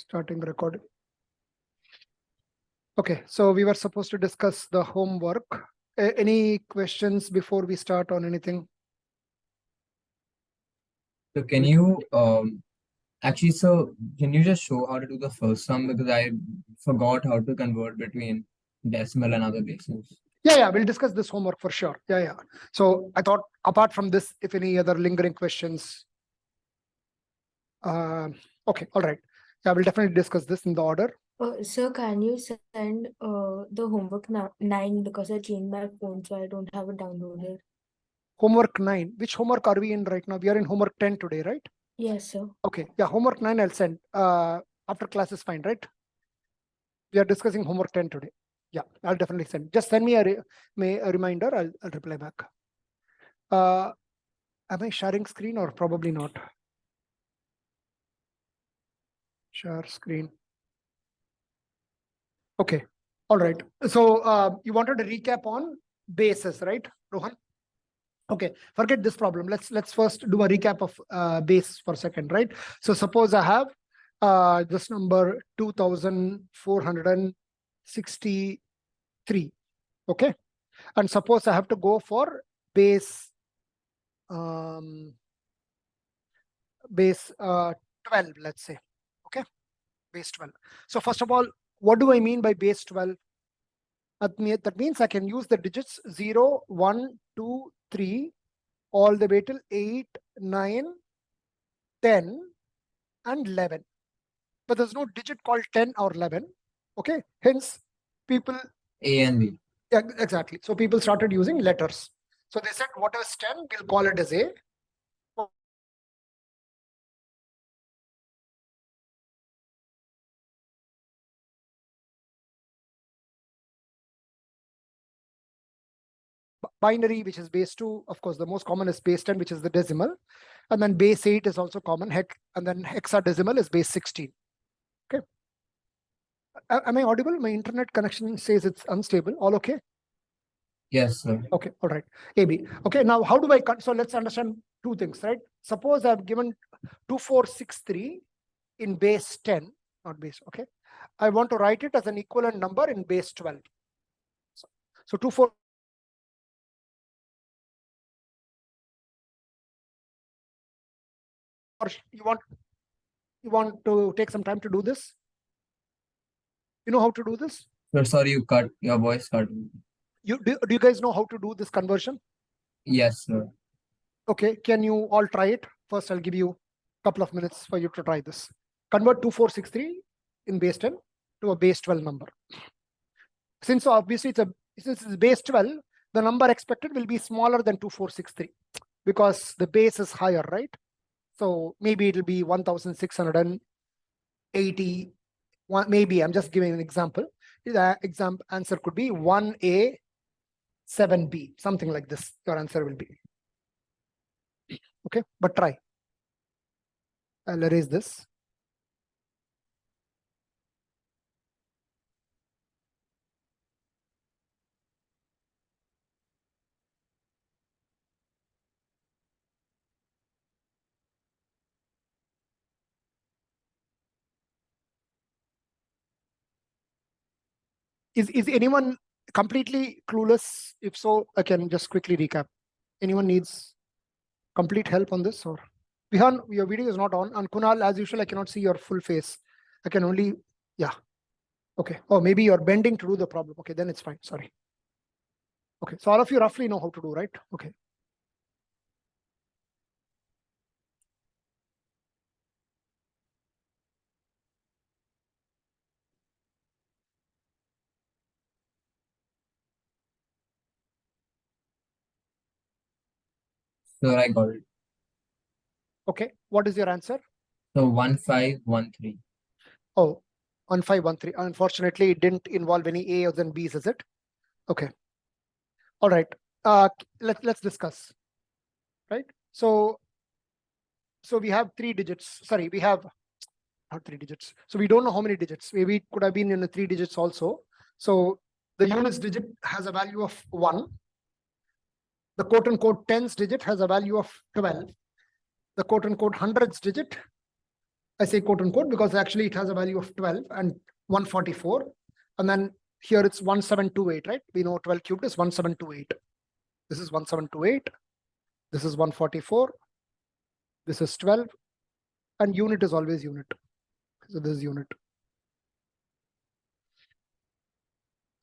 Starting recording. Okay, so we were supposed to discuss the homework. Any questions before we start on anything? So can you actually, so can you just show how to do the first sum, because I forgot how to convert between decimal and other bases. Yeah, we'll discuss this homework for sure. Yeah. So I thought apart from this, if any other lingering questions. Okay, all right. Yeah, we'll definitely discuss this in the order. Sir, can you send the homework 9 because I changed my phone, so I don't have it downloaded. Homework 9. Which homework are we in right now? We are in homework 10 today, right? Yes, sir. Okay, yeah, homework 9 I'll send. After class is fine, right? We are discussing homework 10 today. Yeah, I'll definitely send. Just send me a reminder. I'll reply back. Am I sharing screen or probably not? Share screen. Okay. All right. So you wanted to recap on bases, right, Rohan? Okay. Forget this problem. Let's first do a recap of base for a second, right? So suppose I have this number 2463. Okay. And suppose I have to go for base 12, let's say. Okay, base 12. So first of all, what do I mean by base 12? That means I can use the digits 0, 1, 2, 3 all the way till 8, 9, 10 and 11. But there's no digit called 10 or 11. Okay, hence people A and B. Yeah, exactly. So people started using letters. So they said, what is 10? We'll call it as A. Binary, which is base 2. Of course, the most common is base 10, which is the decimal. And then base 8 is also common. And then hexadecimal is base 16. Okay. Am I audible? My internet connection says it's unstable. All okay? Yes, sir. Okay, all right. AB. Okay, now how do I cut? So let's understand two things, right? Suppose I've given 2463 in base 10, not base, okay? I want to write it as an equivalent number in base 12. So 24. Or you want to take some time to do this? You know how to do this? Sir, sorry, your voice cut. Do you guys know how to do this conversion? Yes, sir. Okay, can you all try it? First, I'll give you a couple of minutes for you to try this. Convert 2463 in base 10 to a base 12 number. Since obviously since it's base 12, the number expected will be smaller than 2463 because the base is higher, right? So maybe it'll be 1680. Maybe I'm just giving an example. The answer could be 1A 7B, something like this. Your answer will be. Okay, but try. I'll erase this. Is anyone completely clueless? If so, I can just quickly recap. Anyone needs complete help on this? Or Vihan, your video is not on. And Kunal, as usual, I cannot see your full face. I can only, yeah. Okay. Oh, maybe you're bending to do the problem. Okay, then it's fine. Sorry. Okay, so all of you roughly know how to do, right? Okay. Sir, I got it. Okay, what is your answer? So 1513. Oh, 1513. Unfortunately, it didn't involve any A's and B's, is it? Okay. All right. Let's discuss. Right. So we have 3 digits. Sorry, we have not 3 digits. So we don't know how many digits. Maybe it could have been in the 3 digits also. So the units digit has a value of 1. The quote unquote tens digit has a value of 12. The quote unquote hundreds digit I say quote unquote because actually it has a value of 12 and 144. And then here it's 1728, right? We know 12 cubed is 1728. This is 1728. This is 144. This is 12. And unit is always unit. So this is unit.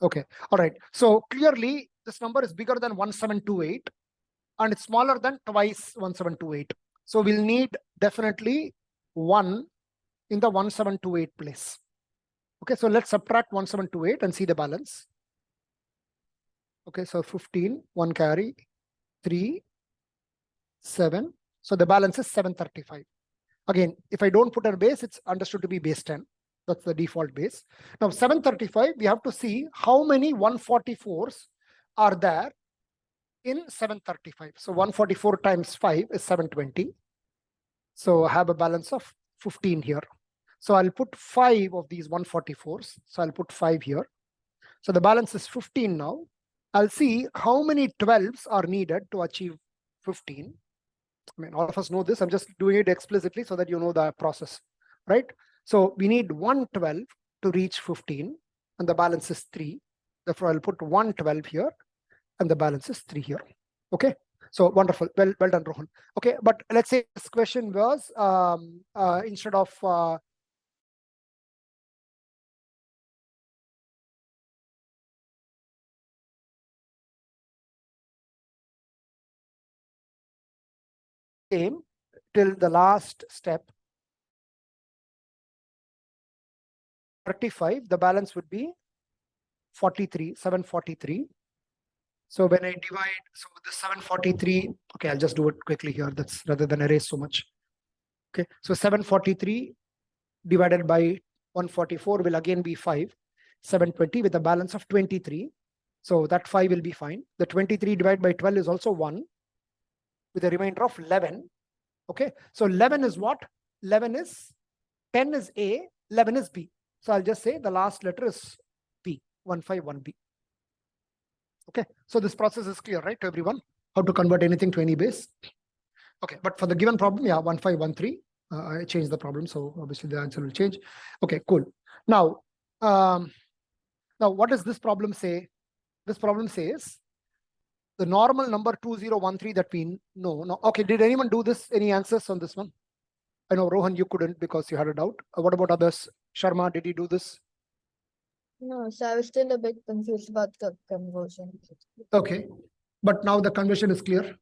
Okay. All right. So clearly this number is bigger than 1728 and it's smaller than twice 1728. So we'll need definitely 1 in the 1728 place. Okay, so let's subtract 1728 and see the balance. Okay, so 15, 1 carry, 3, 7. So the balance is 735. Again, if I don't put a base, it's understood to be base 10. That's the default base. Now 735, we have to see how many 144s are there in 735. So 144 times 5 is 720. So I have a balance of 15 here. So I'll put 5 of these 144s. So I'll put 5 here. So the balance is 15 now. I'll see how many 12s are needed to achieve 15. I mean, all of us know this. I'm just doing it explicitly so that you know the process, right? So we need 112 to reach 15 and the balance is 3. Therefore, I'll put 112 here and the balance is 3 here. Okay. So wonderful. Well done, Rohan. Okay. But let's say this question was instead of same till the last step 35, the balance would be 43, 743. So when I divide, so the 743, okay, I'll just do it quickly here. That's rather than erase so much. Okay, so 743 divided by 144 will again be 5, 720 with a balance of 23. So that 5 will be fine. The 23 divided by 12 is also 1 with a remainder of 11. Okay, so 11 is what? 11 is, 10 is A, 11 is B. So I'll just say the last letter is B, 151B. Okay, so this process is clear, right, to everyone? How to convert anything to any base. Okay, but for the given problem, yeah, 1513, I changed the problem, so obviously the answer will change. Okay, cool. Now, what does this problem say? This problem says the normal number 2013 that we know. No, okay, did anyone do this? Any answers on this one? I know, Rohan, you couldn't because you had a doubt. What about others? Sharma, did you do this? No, so I was still a bit confused about the conversion. Okay, but now the conversion is clear.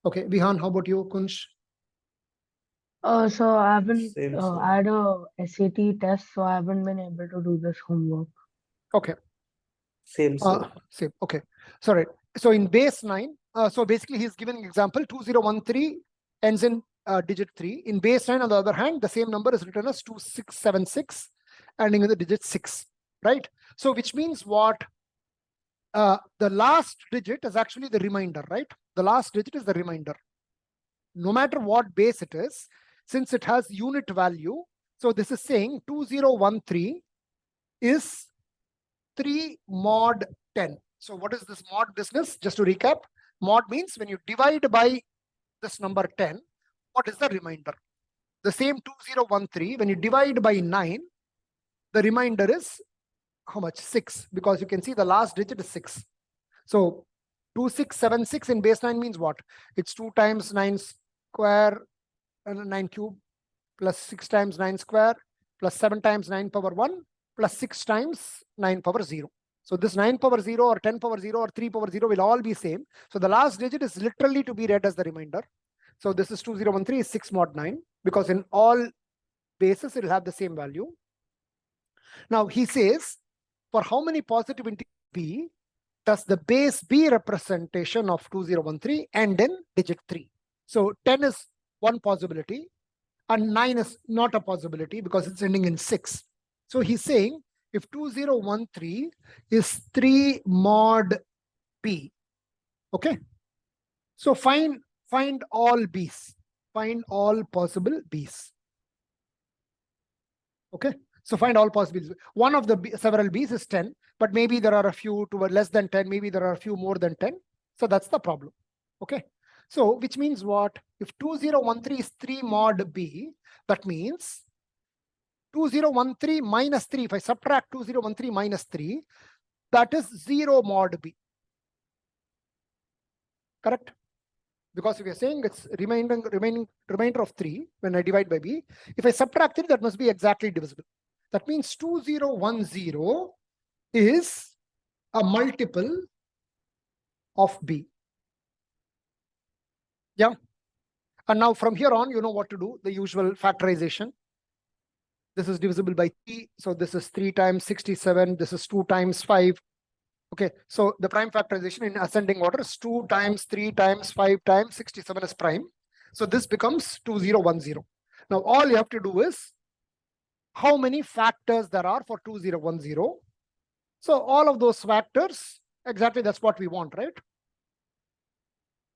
Okay, Vihan, how about you, Kunsh? So I haven't Same. I had a SAT test, so I haven't been able to do this homework. Okay. Same. Same. Okay. Sorry. So in base 9, so basically he's given an example 2013 ends in digit 3. In base 9, on the other hand, the same number is written as 2676 ending in the digit 6, right? So which means what? The last digit is actually the remainder, right? The last digit is the remainder. No matter what base it is, since it has unit value, so this is saying 2013 is 3 mod 10. So what is this mod business? Just to recap, mod means when you divide by this number 10, what is the remainder? The same 2013, when you divide by 9, the remainder is how much? 6, because you can see the last digit is 6. So 2676 in base 9 means what? It's 2 times 9 square and 9 cube plus 6 times 9 square plus 7 times 9 power 1 plus 6 times 9 power 0. So this 9 power 0 or 10 power 0 or 3 power 0 will all be same. So the last digit is literally to be read as the remainder. So this is 2013 is 6 mod 9 because in all bases it will have the same value. Now he says, for how many positive integers B does the base B representation of 2013 end in digit 3? So 10 is one possibility and 9 is not a possibility because it's ending in 6. So he's saying if 2013 is 3 mod B, okay? So find all B's, find all possible B's, okay? So find all possible B's. One of the several B's is 10, but maybe there are a few to less than 10, maybe there are a few more than 10. So that's the problem, okay? So which means what? If 2013 is 3 mod B, that means 2013 minus 3, if I subtract 2013 minus 3, that is 0 mod B. Correct? Because if you're saying it's remainder of 3 when I divide by B, if I subtract 3, that must be exactly divisible. That means 2010 is a multiple of B. Yeah. And now from here on, you know what to do, the usual factorization. This is divisible by 3. So this is 3 times 67. This is 2 times 5. Okay. So the prime factorization in ascending order is 2 times 3 times 5 times 67 is prime. So this becomes 2010. Now all you have to do is how many factors there are for 2010. So all of those factors, exactly that's what we want, right?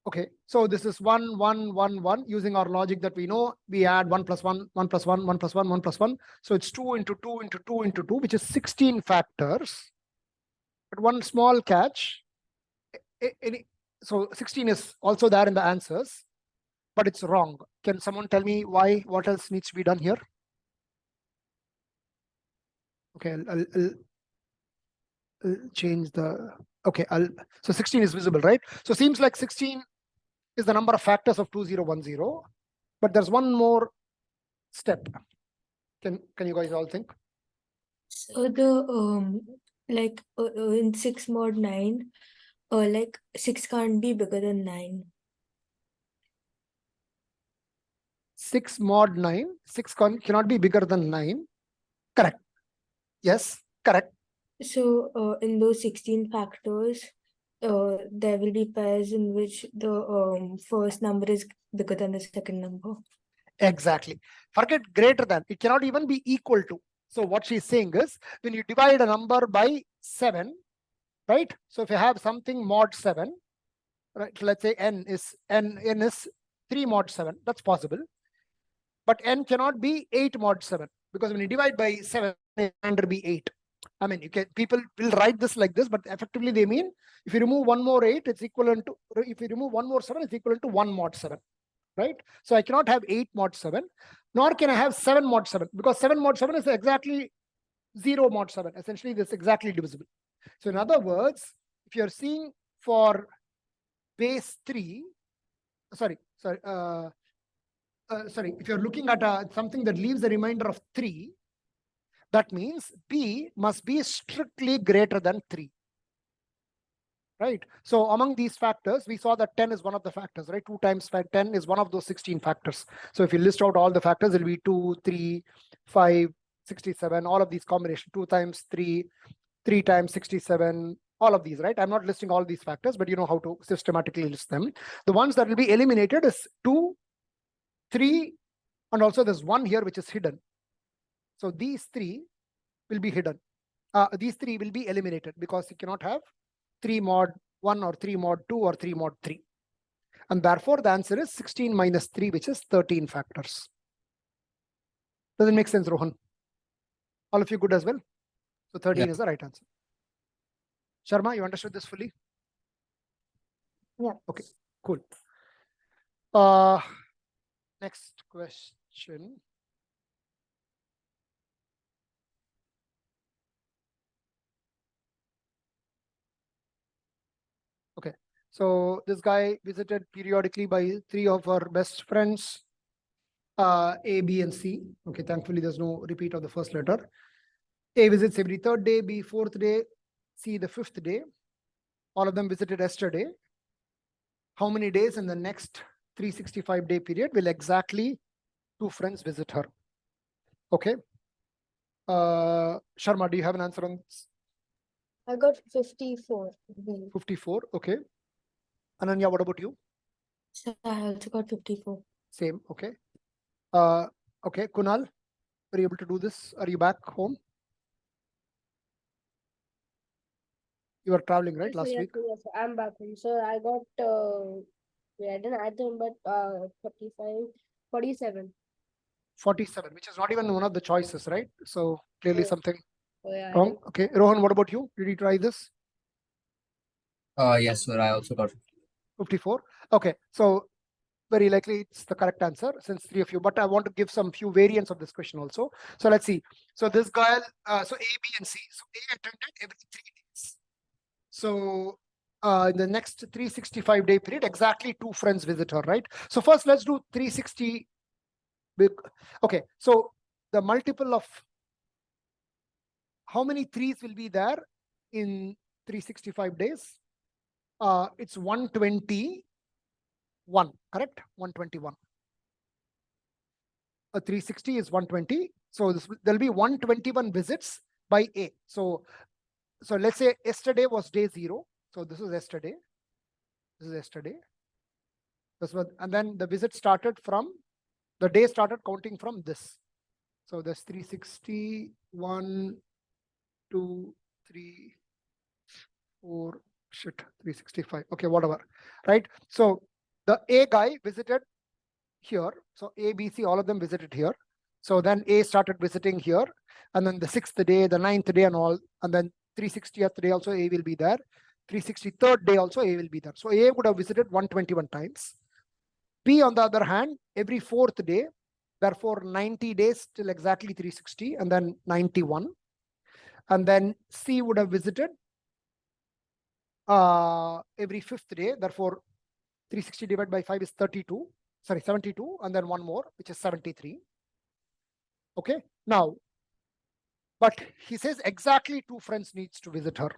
Okay, so this is 1, 1, 1, 1. Using our logic that we know, we add 1 plus 1, 1 plus 1, 1 plus 1, 1 plus 1. So it's 2 into 2 into 2 into 2, which is 16 factors. But one small catch, so 16 is also there in the answers, but it's wrong. Can someone tell me why? What else needs to be done here? Okay, I'll change the, okay, so 16 is visible, right? So seems like 16 is the number of factors of 2010, but there's one more step. Can you guys all think? So the like in 6 mod 9, like 6 can't be bigger than 9. 6 mod 9, 6 cannot be bigger than 9. Correct. Yes, correct. So in those 16 factors, there will be pairs in which the first number is bigger than the second number. Exactly. Forget greater than. It cannot even be equal to. So what she's saying is, when you divide a number by 7, right? So if you have something mod 7, right? Let's say n is 3 mod 7. That's possible. But n cannot be 8 mod 7, because when you divide by 7, it can be 8. I mean, people will write this like this, but effectively they mean if you remove one more 8, it's equivalent to, if you remove one more 7, it's equivalent to 1 mod 7, right? So I cannot have 8 mod 7, nor can I have 7 mod 7, because 7 mod 7 is exactly 0 mod 7. Essentially, this is exactly divisible. So in other words, if you're seeing for base 3, sorry, if you're looking at something that leaves a remainder of 3, that means B must be strictly greater than 3. Right? So among these factors, we saw that 10 is one of the factors, right? 2 times 5, 10 is one of those 16 factors. So if you list out all the factors, it'll be 2, 3, 5, 67, all of these combination, 2 times 3, 3 times 67, all of these, right? I'm not listing all these factors, but you know how to systematically list them. The ones that will be eliminated is 2, 3, and also there's 1 here, which is hidden. So these 3 will be hidden. These 3 will be eliminated because you cannot have 3 mod 1 or 3 mod 2 or 3 mod 3. And therefore, the answer is 16 minus 3, which is 13 factors. Does it make sense, Rohan? All of you good as well? So 13 is the right answer. Sharma, you understood this fully? Yeah. Okay, cool. Next question. Okay, so this guy visited periodically by 3 of our best friends, A, B, and C. Okay, thankfully there's no repeat of the first letter. A visits every 3rd day, B 4th day, C the 5th day. All of them visited yesterday. How many days in the next 365-day period will exactly 2 friends visit her? Okay. Sharma, do you have an answer on this? I got 54. 54, okay. Ananya, what about you? So I also got 54. Same, okay. Okay, Kunal, were you able to do this? Are you back home? You were traveling, right, last week? Yes, I'm back home. So I got, I didn't add them, but 45, 47. 47, which is not even one of the choices, right? So clearly Yeah. something Oh, yeah, wrong. Okay, Rohan, what about you? Did you try this? Yes, sir. I also got 54. Okay, so very likely it's the correct answer since 3 of you, but I want to give some few variants of this question also. So let's see. So this guy, so A, B, and C. So A attended every 3 days. So in the next 365-day period, exactly 2 friends visit her, right? So first, let's do 360. Okay, so the multiple of how many 3s will be there in 365 days? It's 121, correct? 121. 360 is 120. So there'll be 121 visits by A. So let's say yesterday was day 0. So this is yesterday. This is yesterday. This was, and then the visit started from, the day started counting from this. So there's 360, 1, 2, 3, 4, shit, 365. Okay, whatever, right? So the A guy visited here. So A, B, C, all of them visited here. So then A started visiting here. And then the 6th day, the 9th day and all. And then 360th day also A will be there. 363rd day also A will be there. So A would have visited 121 times. B, on the other hand, every 4th day, therefore 90 days till exactly 360 and then 91. And then C would have visited every 5th day, therefore 360 divided by 5 is 32. Sorry, 72, and then one more, which is 73. Okay, now, but he says exactly 2 friends needs to visit her.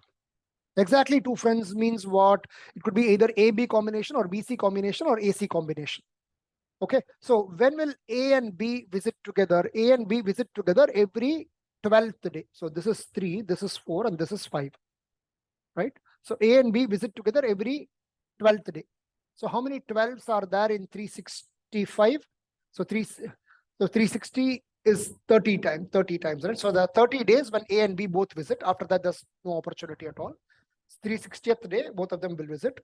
Exactly 2 friends means what? It could be either A-B combination or B-C combination or A-C combination. Okay, so when will A and B visit together? A and B visit together every 12th day. So this is 3, this is 4, and this is 5, right? So A and B visit together every 12th day. So how many 12s are there in 365? So 360 is 30 times, right? So there are 30 days when A and B both visit. After that, there's no opportunity at all. 360th day, both of them will visit.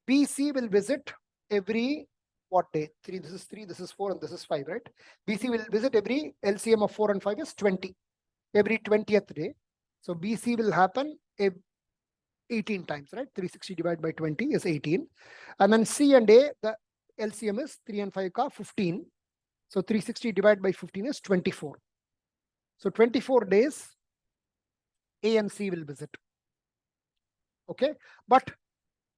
B, C will visit every what day? 3, this is 3, this is 4, and this is 5, right? BC will visit every LCM of 4 and 5 is 20. Every 20th day. So BC will happen 18 times, right? 360 divided by 20 is 18. And then C and A, the LCM is 3 and 5 ka 15. So 360 divided by 15 is 24. So 24 days, A and C will visit. Okay, but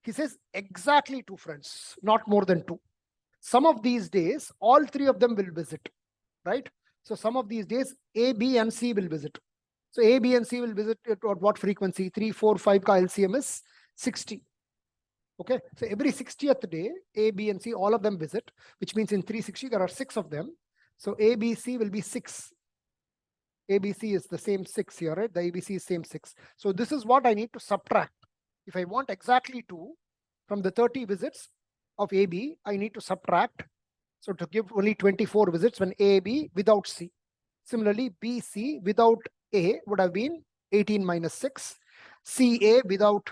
he says exactly 2 friends, not more than 2. Some of these days, all 3 of them will visit, right? So some of these days, A, B, and C will visit. So A, B, and C will visit at what frequency? 3, 4, 5 ka LCM is 60. Okay, so every 60th day, A, B, and C, all of them visit, which means in 360, there are 6 of them. So A, B, C will be 6. ABC is the same 6 here, right? The ABC is same 6. So this is what I need to subtract. If I want exactly 2 from the 30 visits of AB, I need to subtract. So to give only 24 visits when AB without C. Similarly, BC without A would have been 18 minus 6. CA without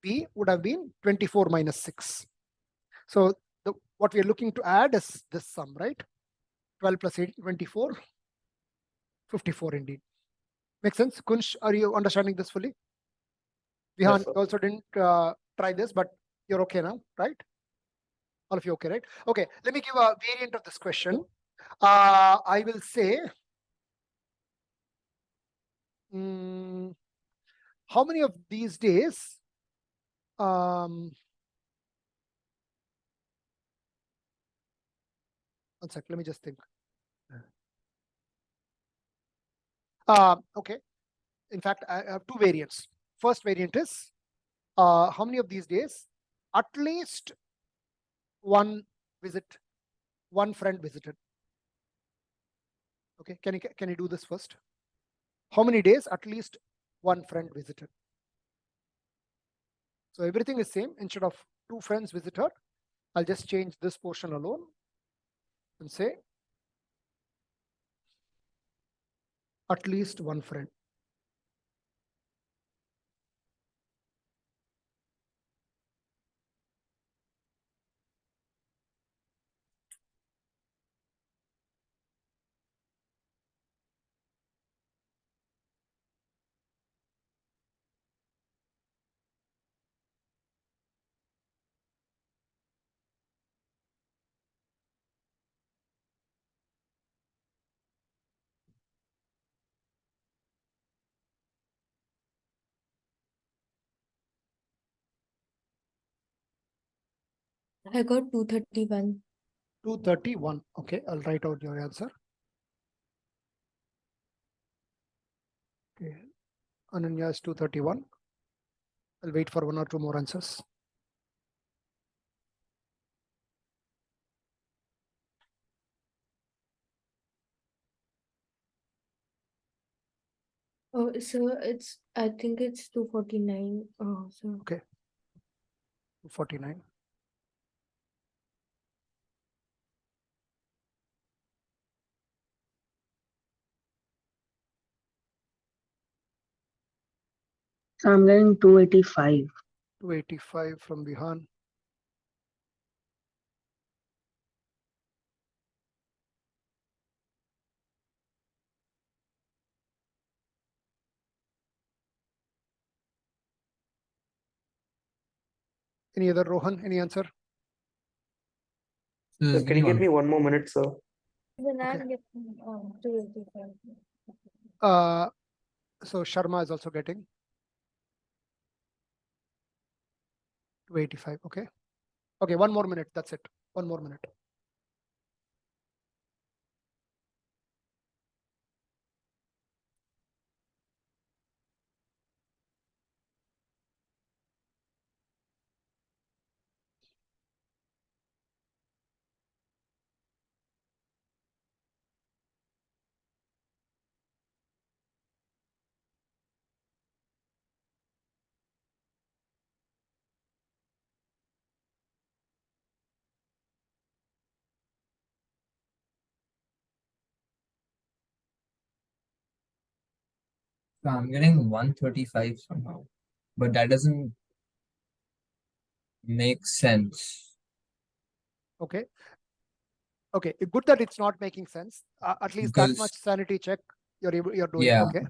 B would have been 24 minus 6. So what we are looking to add is this sum, right? 12 plus 8, 24, 54 indeed. Makes sense? Kunsh, are you understanding this fully? Vihan also didn't try this, but you're okay now, right? All of you okay, right? Okay, let me give a variant of this question. I will say, how many of these days one sec, let me just think. Okay, in fact, I have 2 variants. First variant is, how many of these days at least one friend visited? Okay, can you do this first? How many days at least one friend visited? So everything is same. Instead of 2 friends visit her, I'll just change this portion alone and say at least one friend. I got 231. 231. Okay, I'll write out your answer. Okay. Ananya is 231. I'll wait for one or two more answers. Oh, so I think it's 249. Oh, so 249. So I'm getting 285. 285 from Bihan. Any other Rohan? Any answer? So Sir, just can give you me give one. me one more minute, sir? Then Okay. I'm getting 285. So Sharma is also getting 285. Okay. Okay, one more minute. That's it. One more minute. So I'm getting 135 somehow, but that doesn't make sense. Okay. Okay. Good that it's not making sense. At least that Because much sanity check you're doing. yeah, Okay.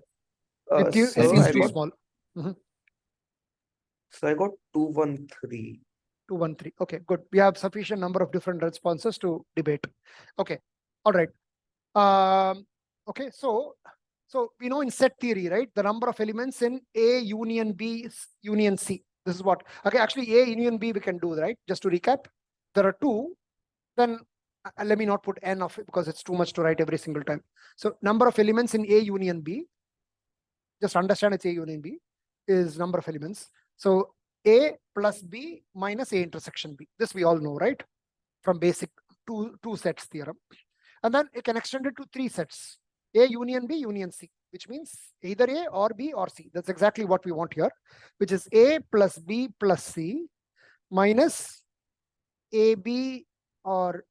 It Sir, seems I too got small. 213. 213. Okay, good. We have sufficient number of different responses to debate. Okay. All right. Okay. So we know in set theory, right? The number of elements in A union B is union C. This is what. Okay. Actually, A union B we can do, right? Just to recap, there are two. Then let me not put n of it because it's too much to write every single time. So number of elements in A union B. Just understand it's A union B is number of elements. So A plus B minus A intersection B. This we all know, right? From basic two sets theorem. And then it can extend it to three sets. A union B union C, which means either A or B or C. That's exactly what we want here, which is A plus B plus C minus AB or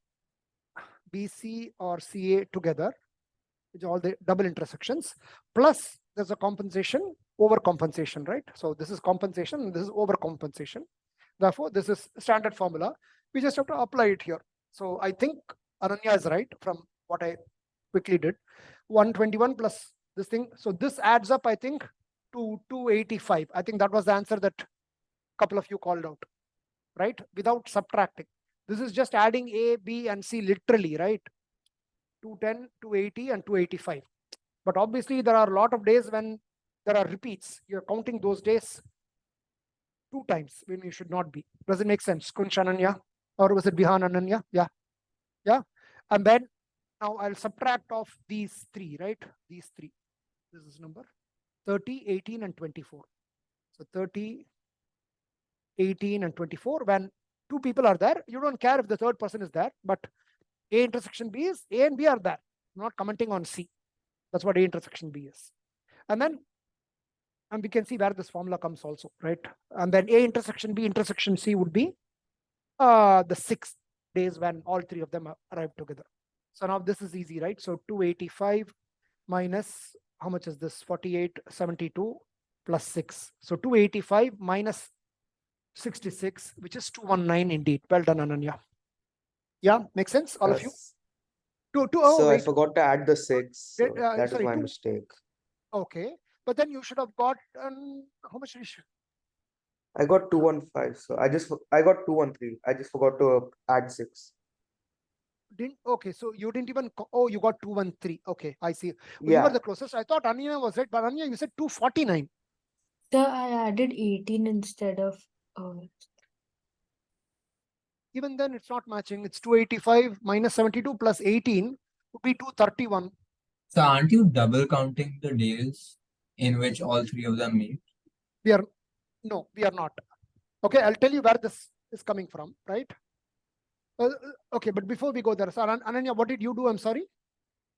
BC or CA together, which are all the double intersections, plus there's a compensation, overcompensation, right? So this is compensation and this is overcompensation. Therefore, this is standard formula. We just have to apply it here. So I think Ananya is right from what I quickly did. 121 plus this thing. So this adds up, I think, to 285. I think that was the answer that a couple of you called out, right? Without subtracting. This is just adding A, B, and C literally, right? 210, 280, and 285. But obviously, there are a lot of days when there are repeats. You're counting those days two times when you should not be. Does it make sense? Kunsh Ananya? Or was it Bihan Ananya? Yeah. Yeah. And then now I'll subtract off these three, right? These three. This is number 30, 18, and 24. So 30, 18, and 24. When two people are there, you don't care if the third person is there, but A intersection B is A and B are there. I'm not commenting on C. That's what A intersection B is. And then we can see where this formula comes also, right? And then A intersection B intersection C would be the 6 days when all three of them arrive together. So now this is easy, right? So 285 minus, how much is this? 4872 plus 6. So 285 minus 66, which is 219 indeed. Well done, Ananya. Yeah, makes sense, all of you? Yes. Oh, So I wait. forgot to add the 6. So that is Sorry, my two. mistake. Okay, but then you should have got how much did you? I got 215. So I got 213. I just forgot to add 6. Okay, so you didn't even you got 213. Okay, I see. You Yeah. were the closest. I thought Anya was right, but Anya, you said 249. So I added 18 instead of even then it's not matching. It's 285 minus 72 plus 18 would be 231. So aren't you double counting the days in which all three of them meet? No, we are not. Okay, I'll tell you where this is coming from, right? Okay, but before we go there, so Ananya, what did you do? I'm sorry.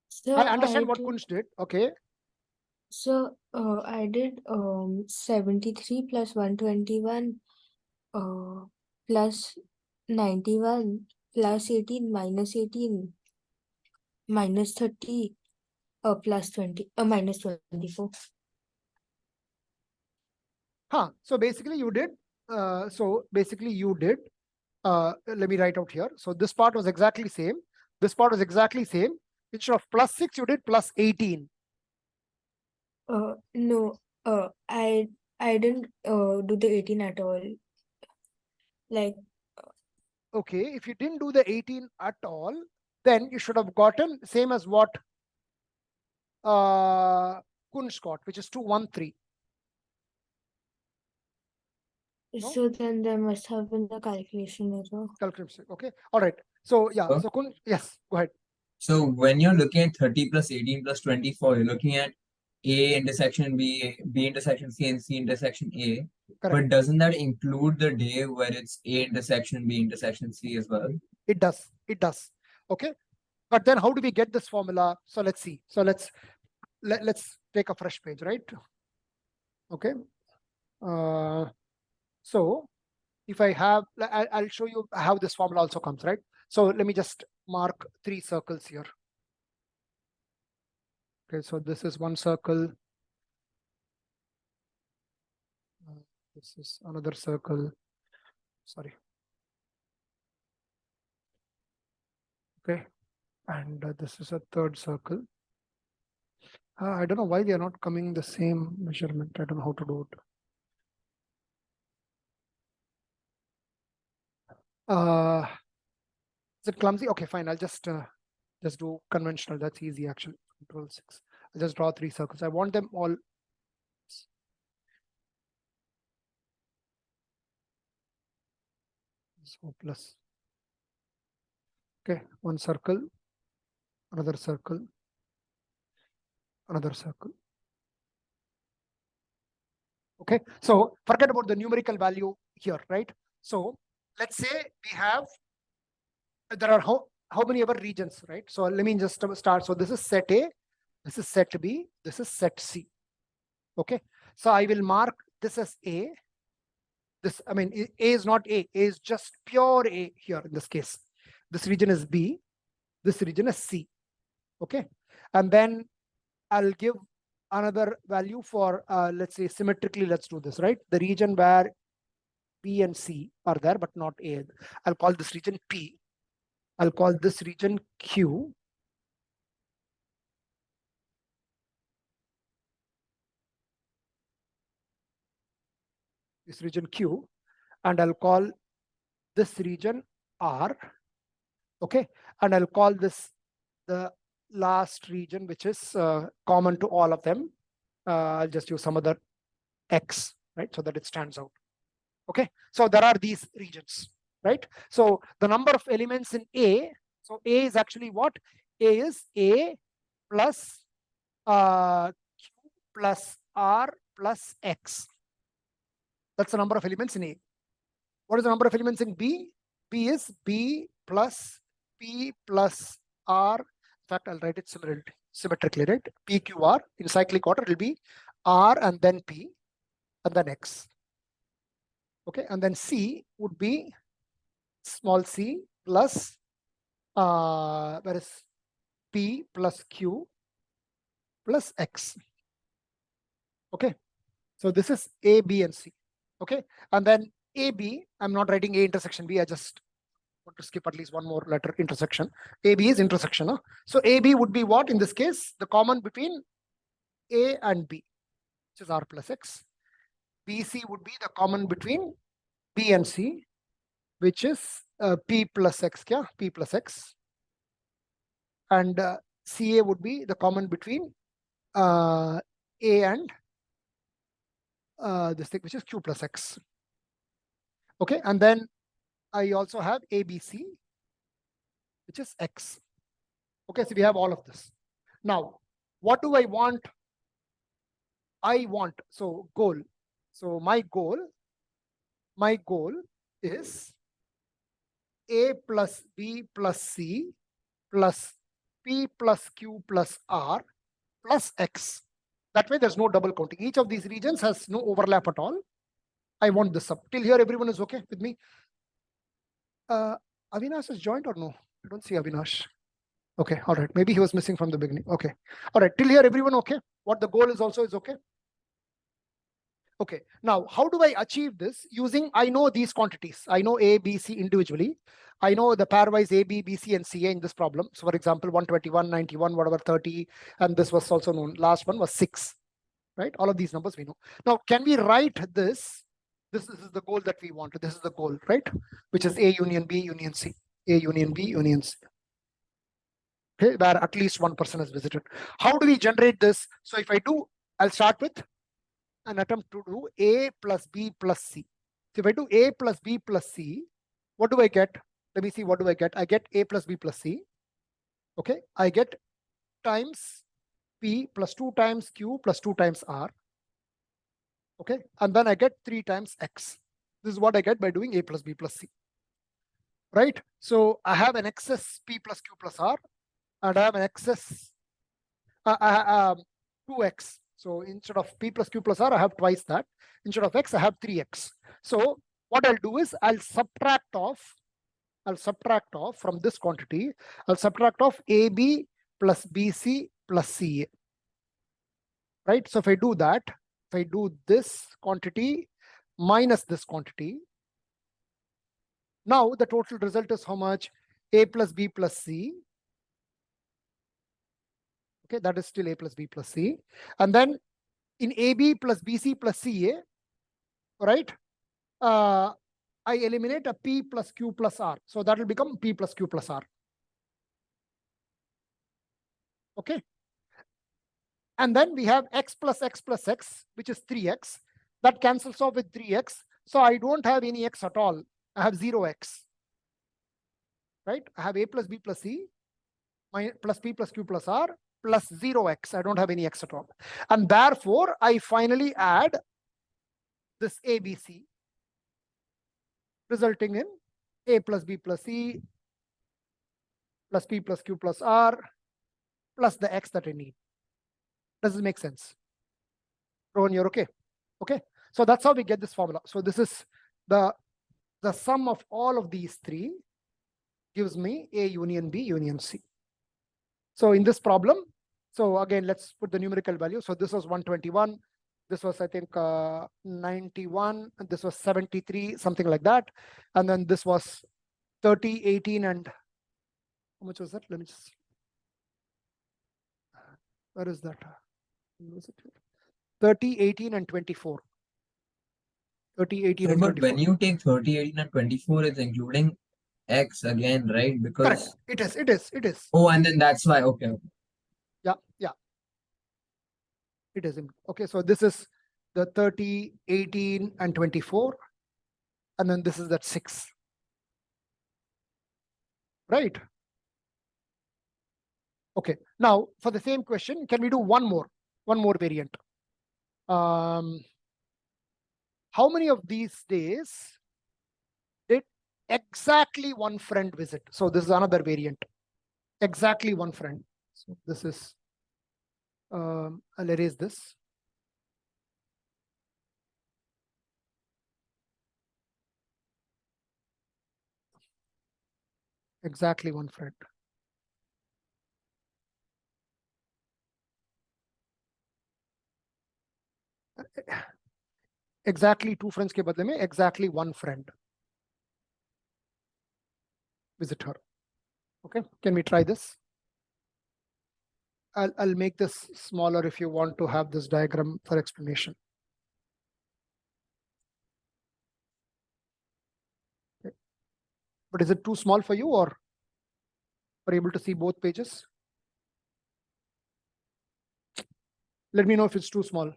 So I understand what did- Kunsh did. Okay. So I did 73 plus 121 plus 91 plus 18 minus 30 plus 20 minus 24. So basically you did, let me write out here. So this part was exactly same. This part was exactly same. Instead of plus 6, you did plus 18. No, I didn't do the 18 at all. Like, Okay, if you didn't do the 18 at all, then you should have gotten same as what Kunsh got, which is 213. No? so then there must have been a calculation error. Calculation. Okay. All right. So yeah. Huh? So Kunsh, yes, go ahead. So when you're looking at 30 plus 18 plus 24, you're looking at A intersection B, B intersection C, and C intersection A. Correct. But doesn't that include the day where it's A intersection B intersection C as well? It does. It does. Okay. But then how do we get this formula? So let's see. So let's take a fresh page, right? Okay. So if I have, I'll show you how this formula also comes, right? So let me just mark 3 circles here. Okay, so this is one circle. This is another circle. Sorry. Okay, and this is a third circle. I don't know why they are not coming the same measurement. I don't know how to do it. Is it clumsy? Okay, fine. I'll just do conventional. That's easy actually. Control 6. I'll just draw 3 circles. I want them all. So plus. Okay, one circle, another circle, another circle. Okay, so forget about the numerical value here, right? So let's say we have, there are how many ever regions, right? So let me just start. So this is set A, this is set B, this is set C. Okay, so I will mark this as A. This, I mean, A is not A is just pure A here in this case. This region is B, this region is C. Okay, and then I'll give another value for, let's say symmetrically, let's do this, right? The region where B and C are there, but not A. I'll call this region P. I'll call this region Q. This region Q, and I'll call this region R. Okay, and I'll call this the last region, which is common to all of them. I'll just use some other X, right? So that it stands out. Okay, so there are these regions, right? So the number of elements in A, so A is actually what? A is A plus Q plus R plus X. That's the number of elements in A. What is the number of elements in B? B is B plus P plus R. In fact, I'll write it symmetrically, right? PQR. In cyclic order, it will be R and then P and then X. Okay, and then C would be small c plus where is P plus Q plus X. Okay, so this is A, B, and C. Okay, and then AB, I'm not writing A intersection B, I just want to skip at least one more letter, intersection. AB is intersection. Huh? So AB would be what in this case? The common between A and B, which is R plus X. BC would be the common between B and C, which is P plus X, yeah, P plus X. And CA would be the common between A and this thing, which is Q plus X. Okay, and then I also have ABC, which is X. Okay, so we have all of this. Now, what do I want? I want, so goal. So my goal is A plus B plus C plus P plus Q plus R plus X. That way there's no double counting. Each of these regions has no overlap at all. I want this up. Till here, everyone is okay with me? Avinash is joined or no? I don't see Avinash. Okay, all right. Maybe he was missing from the beginning. Okay. All right. Till here, everyone okay? What the goal is also is okay? Okay. Now, how do I achieve this? Using, I know these quantities. I know A, B, C individually. I know the pairwise A, B, B, C, and C in this problem. So for example, 121, 91, whatever, 30, and this was also known. Last one was 6, right? All of these numbers we know. Now, can we write this? This is the goal that we want. This is the goal, right? Which is A union B union C. A union B union C. Okay, where at least one person has visited. How do we generate this? So if I do, I'll start with an attempt to do A plus B plus C. So if I do A plus B plus C, what do I get? Let me see, what do I get? I get A plus B plus C. Okay, I get times P plus 2 times Q plus 2 times R. Okay, and then I get 3 times X. This is what I get by doing A plus B plus C. Right? So I have an excess P plus Q plus R, and I have an excess 2X. So instead of P plus Q plus R, I have twice that. Instead of X, I have 3X. So what I'll do is I'll subtract off from this quantity, I'll subtract off AB plus BC plus CA. Right? So if I do that, if I do this quantity minus this quantity, now the total result is how much? A plus B plus C. Okay, that is still A plus B plus C. And then in AB plus BC plus CA, right? I eliminate a P plus Q plus R. So that will become P plus Q plus R. Okay. And then we have X plus X plus X, which is 3X. That cancels off with 3X. So I don't have any X at all. I have 0X. Right? I have A plus B plus C, plus P plus Q plus R, plus 0X. I don't have any X at all. And therefore, I finally add this ABC, resulting in A plus B plus C, plus P plus Q plus R, plus the X that I need. Does this make sense? Rohan, you're okay? Okay. So that's how we get this formula. So this is the sum of all of these three gives me A union B union C. So in this problem, so again, let's put the numerical value. So this was 121. This was, I think, 91. And this was 73, something like that. And then this was 30, 18, and how much was that? Let me just see. Where is that? 30, 18, and 24. 30, 18, So, and but 24. when you take 30, 18, and 24, it's including X again, right? Because Correct. It is. oh, and then that's why. Okay. Yeah. It is. Okay, so this is the 30, 18, and 24. And then this is that 6. Right? Okay. Now, for the same question, can we do one more variant? How many of these days did exactly one friend visit? So this is another variant. Exactly one friend. So this is, I'll erase this. Exactly one friend. Exactly two friends के बदले में exactly one friend visit her. Okay, can we try this? I'll make this smaller if you want to have this diagram for explanation. Okay. But is it too small for you, or are you able to see both pages? Let me know if it's too small.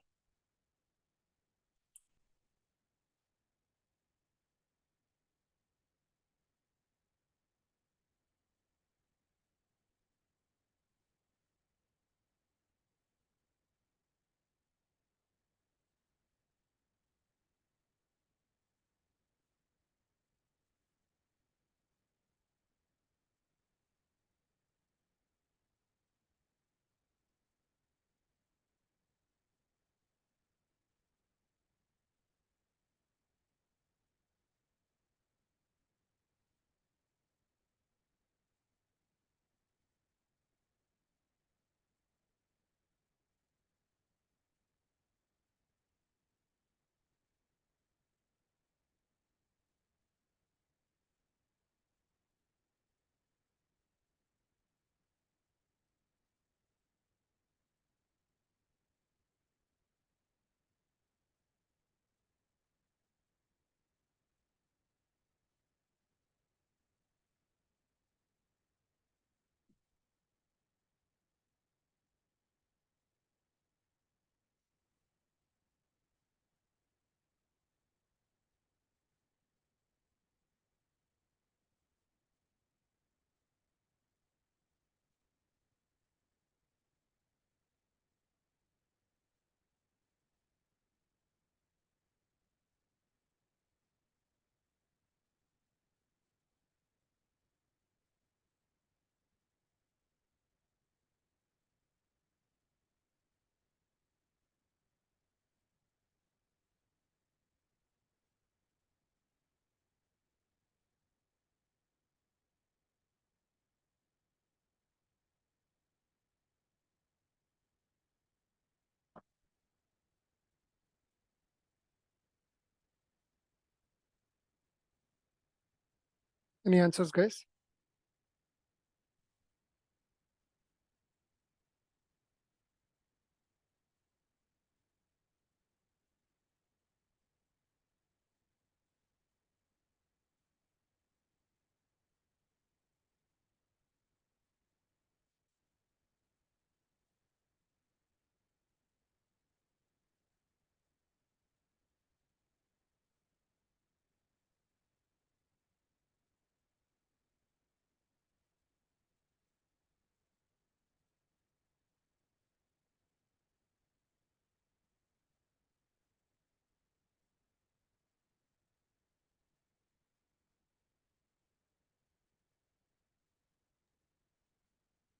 Any answers, guys?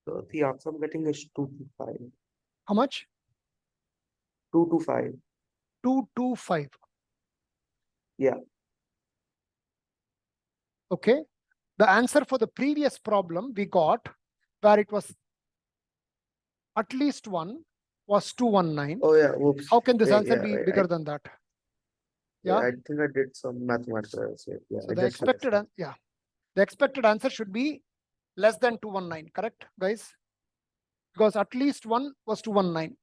So the answer I'm getting is 225. How much? 225. 225. Yeah. Okay. The answer for the previous problem we got, where it was at least one, was 219. Oh yeah. Whoops. How can this Yeah, answer yeah, be I- bigger I- than that? Yeah, Yeah. I think I did some mathematics. Yeah, So I the just expected, understood. the expected answer should be less than 219, correct, guys? Because at least one was 219,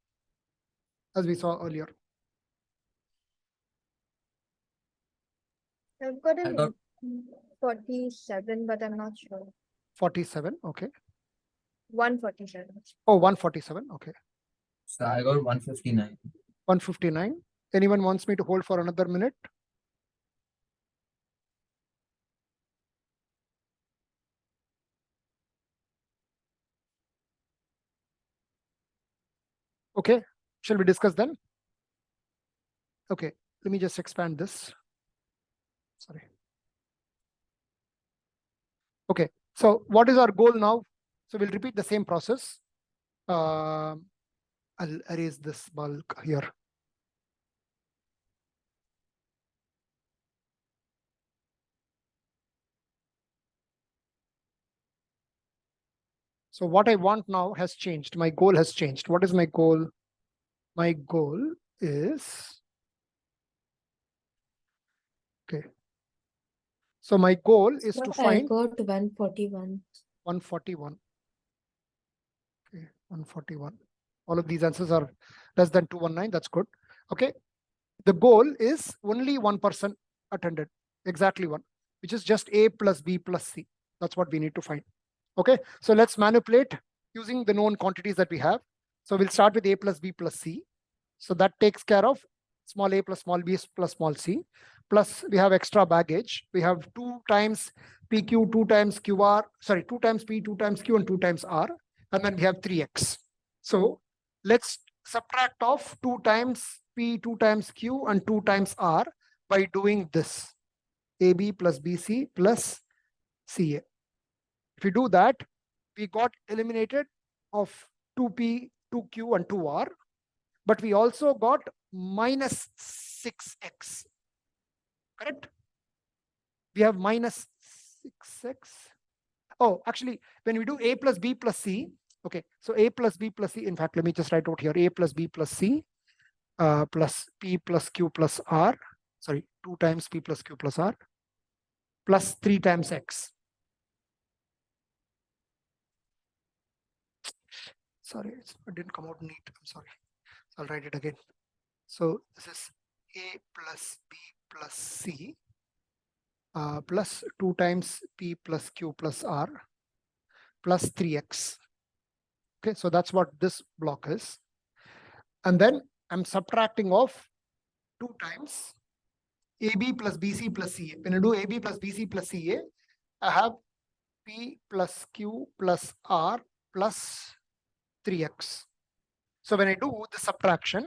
as we saw earlier. I've got I got 47, but I'm not sure. 47, okay. 147. Oh, 147, okay. so I got 159. 159. Anyone wants me to hold for another minute? Okay, shall we discuss then? Okay, let me just expand this. Sorry. Okay, so what is our goal now? So we'll repeat the same process. I'll erase this bulk here. So what I want now has changed. My goal has changed. What is my goal? My goal is, okay. So my goal is to I find got 141. 141. Okay, 141. All of these answers are less than 219. That's good. Okay. The goal is only one person attended, exactly one, which is just A plus B plus C. That's what we need to find. Okay. So let's manipulate using the known quantities that we have. So we'll start with A plus B plus C. So that takes care of small a plus small b plus small c. Plus we have extra baggage. We have 2 times PQ, 2 times QR, sorry, 2 times P, 2 times Q, and 2 times R. And then we have 3x. So let's subtract off 2 times P, 2 times Q, and 2 times R by doing this. AB plus BC plus CA. If we do that, we got eliminated of 2P, 2Q, and 2R. But we also got minus 6x, correct? We have minus 6x. Oh, actually, when we do A plus B plus C, okay, so A plus B plus C, in fact, let me just write out here, A plus B plus C plus P plus Q plus R, sorry, 2 times P plus Q plus R, plus 3 times X. Sorry, it didn't come out neat, I'm sorry. I'll write it again. So this is A plus B plus C plus 2 times P plus Q plus R plus 3x. Okay, so that's what this block is. And then I'm subtracting off 2 times AB plus BC plus CA. When I do AB plus BC plus CA, I have P plus Q plus R plus 3x. So when I do the subtraction,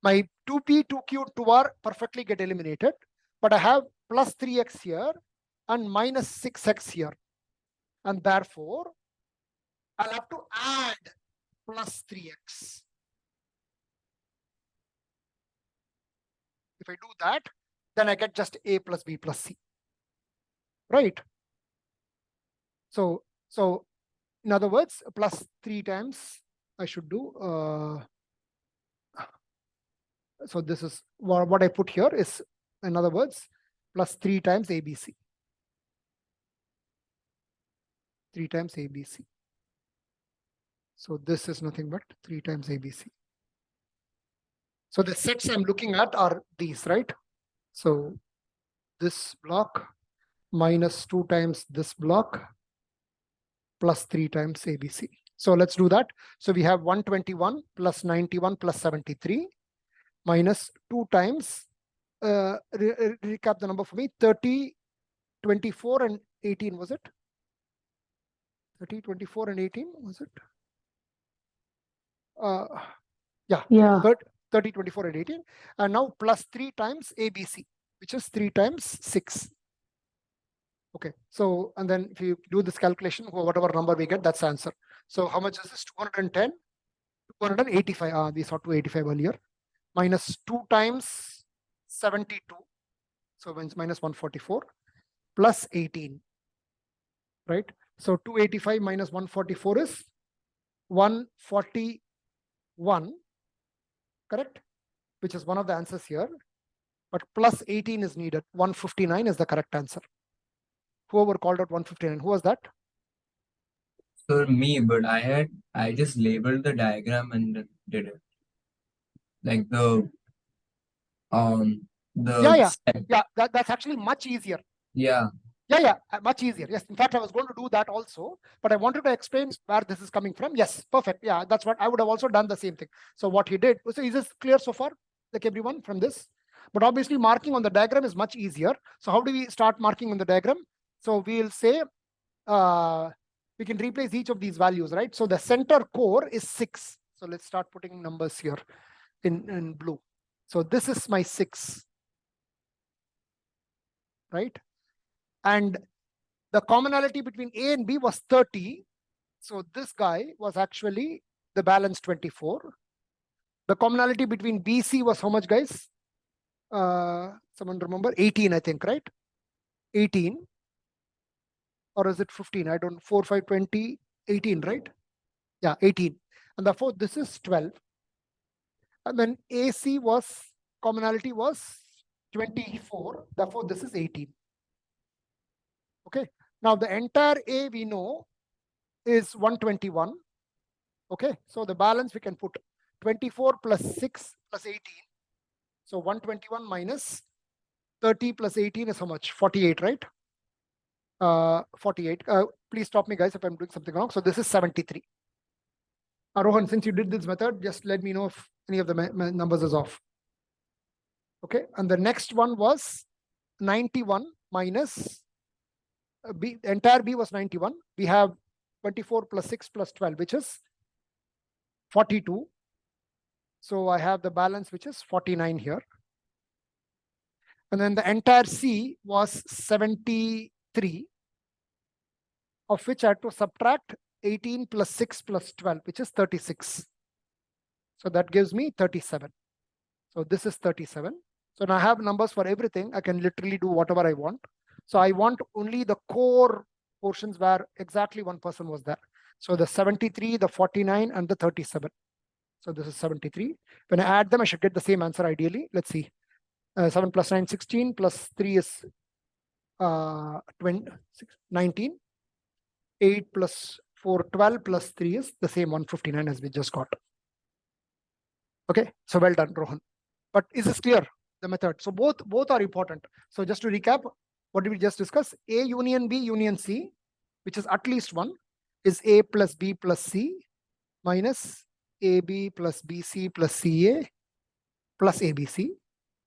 my 2P, 2Q, 2R perfectly get eliminated, but I have plus 3x here and minus 6x here. And therefore, I'll have to add plus 3x. If I do that, then I get just A plus B plus C, right? So in other words, plus 3 times I should do. So this is what I put here is, in other words, plus 3 times ABC. 3 times ABC. So this is nothing but 3 times ABC. So the sets I'm looking at are these, right? So this block minus 2 times this block plus 3 times ABC. So let's do that. So we have 121 plus 91 plus 73 minus 2 times, recap the number for me, 30, 24 and 18, was it? 30, 24 and 18, was it? Yeah, Yeah. 30, 24 and 18. And now plus 3 times ABC, which is 3 times 6. Okay, so, and then if you do this calculation, whatever number we get, that's the answer. So how much is this? 210, 285. We saw 285 earlier. Minus 2 times 72. So it's minus 144 plus 18, right? So 285 minus 144 is 141, correct? Which is one of the answers here. But plus 18 is needed. 159 is the correct answer. Whoever called out 159, who was that? So me, but I just labeled the diagram and then did it. Like the Yeah, step. that's actually much easier. Yeah. Yeah, much easier. Yes, in fact, I was going to do that also, but I wanted to explain where this is coming from. Yes, perfect. Yeah, that's what I would have also done the same thing. So what he did, so is this clear so far, like everyone from this? But obviously marking on the diagram is much easier. So how do we start marking on the diagram? So we'll say, we can replace each of these values, right? So the center core is 6. So let's start putting numbers here in blue. So this is my 6, right? And the commonality between A and B was 30. So this guy was actually the balance 24. The commonality between BC was how much, guys? Someone remember? 18, I think, right? 18. Or is it 15? I don't, 4, 5, 20, 18, right? Yeah, 18. And therefore, this is 12. And then AC was, commonality was 24. Therefore, this is 18. Okay. Now, the entire A we know is 121. Okay. So the balance we can put 24 plus 6 plus 18. So 121 minus 30 plus 18 is how much? 48, right? 48. Please stop me, guys, if I'm doing something wrong. So this is 73. Rohan, since you did this method, just let me know if any of the numbers is off. Okay. And the next one was 91 minus B. The entire B was 91. We have 24 plus 6 plus 12, which is 42. So I have the balance, which is 49 here. And then the entire C was 73, of which I had to subtract 18 plus 6 plus 12, which is 36. So that gives me 37. So this is 37. So now I have numbers for everything. I can literally do whatever I want. So I want only the core portions where exactly one person was there. So the 73, the 49, and the 37. So this is 73. When I add them, I should get the same answer ideally. Let's see. 7 plus 9, 16, plus 3 is 20, 19. 8 plus 4, 12, plus 3 is the same 159 as we just got. Okay, so well done, Rohan. But is this clear, the method? So both are important. So just to recap, what did we just discuss? A union B union C, which is at least 1, is A plus B plus C minus AB plus BC plus CA plus ABC.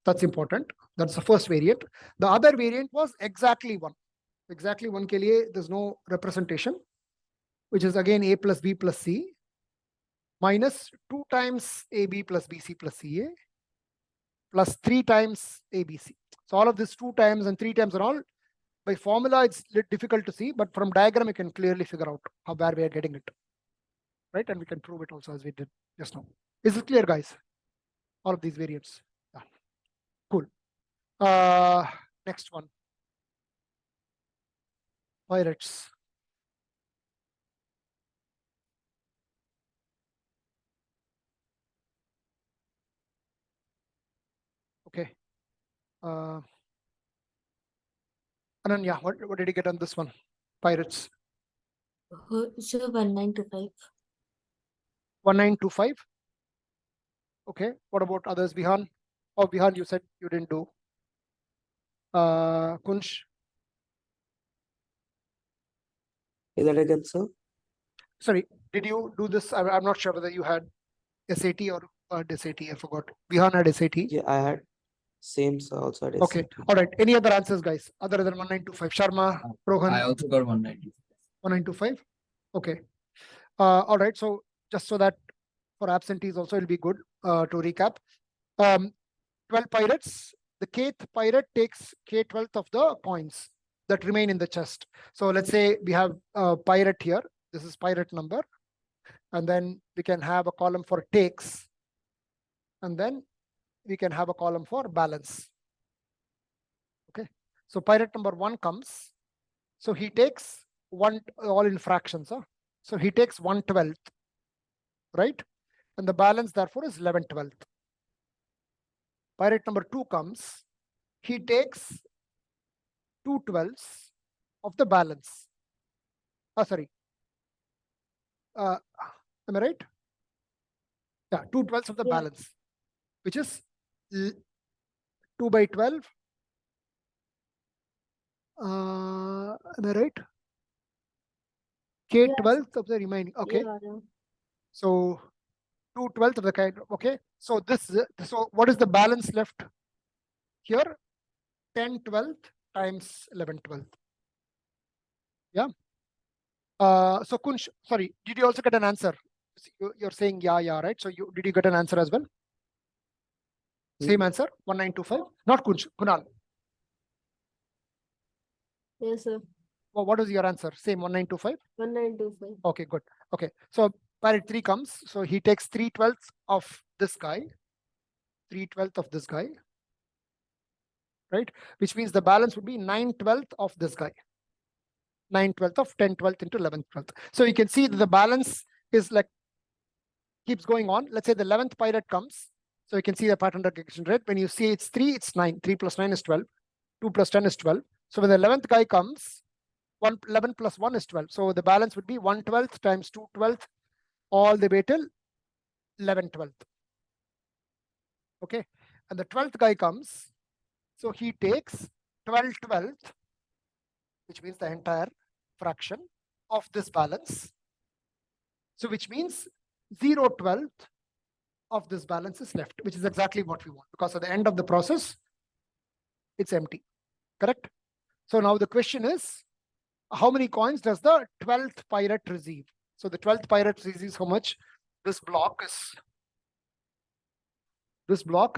That's important. That's the first variant. The other variant was exactly 1. Exactly 1 ke liye, there's no representation, which is again A plus B plus C minus 2 times AB plus BC plus CA plus 3 times ABC. So all of this 2 times and 3 times and all, by formula, it's difficult to see, but from diagram, you can clearly figure out where we are getting it. Right? And we can prove it also as we did just now. Is it clear, guys? All of these variants. Yeah. Cool. Next one. Pirates. Okay. Ananya, what did you get on this one? Pirates. So 1925. 1925. Okay. What about others, Vihan? Oh, Vihan, you said you didn't do. Kunsh, Say that again, sir. sorry, did you do this? I'm not sure whether you had SAT or SAT. I forgot. Vihan had SAT. Yeah, I had same, sir. Also had Okay. SAT. All right. Any other answers, guys, other than 1925? Sharma, Rohan, I also got 190. 1925. Okay. All right. So just so that for absentees also it'll be good to recap. 12 pirates. The kth pirate takes k12th of the coins that remain in the chest. So let's say we have a pirate here. This is pirate number. And then we can have a column for takes. And then we can have a column for balance. Okay. So pirate number 1 comes. So he takes one, all in fractions. Huh? So he takes 1/12th, right? And the balance therefore is 11/12th. Pirate number 2 comes. He takes 2/12ths of the balance. Sorry. Am I right? Yeah, 2/12ths of the Yeah. balance, which is 2/12. Am I right? K12th of the remaining. Okay. Yeah. So 2/12ths of the kind. Okay. So so what is the balance left here? 10/12th times 11/12th. Yeah. So Kunsh, sorry, did you also get an answer? You're saying yeah, right? So did you get an answer as well? Same answer, 1925. Not Kunsh, Kunal. Yes, sir. Well, what is your answer? Same 1925. 1925. Okay, good. Okay, so pirate 3 comes. So he takes 3/12ths of this guy, 3/12ths of this guy, right? Which means the balance would be 9/12ths of this guy. 9/12ths of 10/12th into 11/12th. So you can see that the balance is like keeps going on. Let's say the 11th pirate comes. So you can see the pattern recognition rate. When you see it's 3, it's 9. 3 plus 9 is 12. 2 plus 10 is 12. So when the 11th guy comes, 11 plus 1 is 12. So the balance would be 1/12th times 2/12th all the way till 11/12th. Okay. And the 12th guy comes. So he takes 12/12th, which means the entire fraction of this balance. So which means 0/12th of this balance is left, which is exactly what we want, because at the end of the process, it's empty. Correct? So now the question is, how many coins does the 12th pirate receive? So the 12th pirate receives how much? This block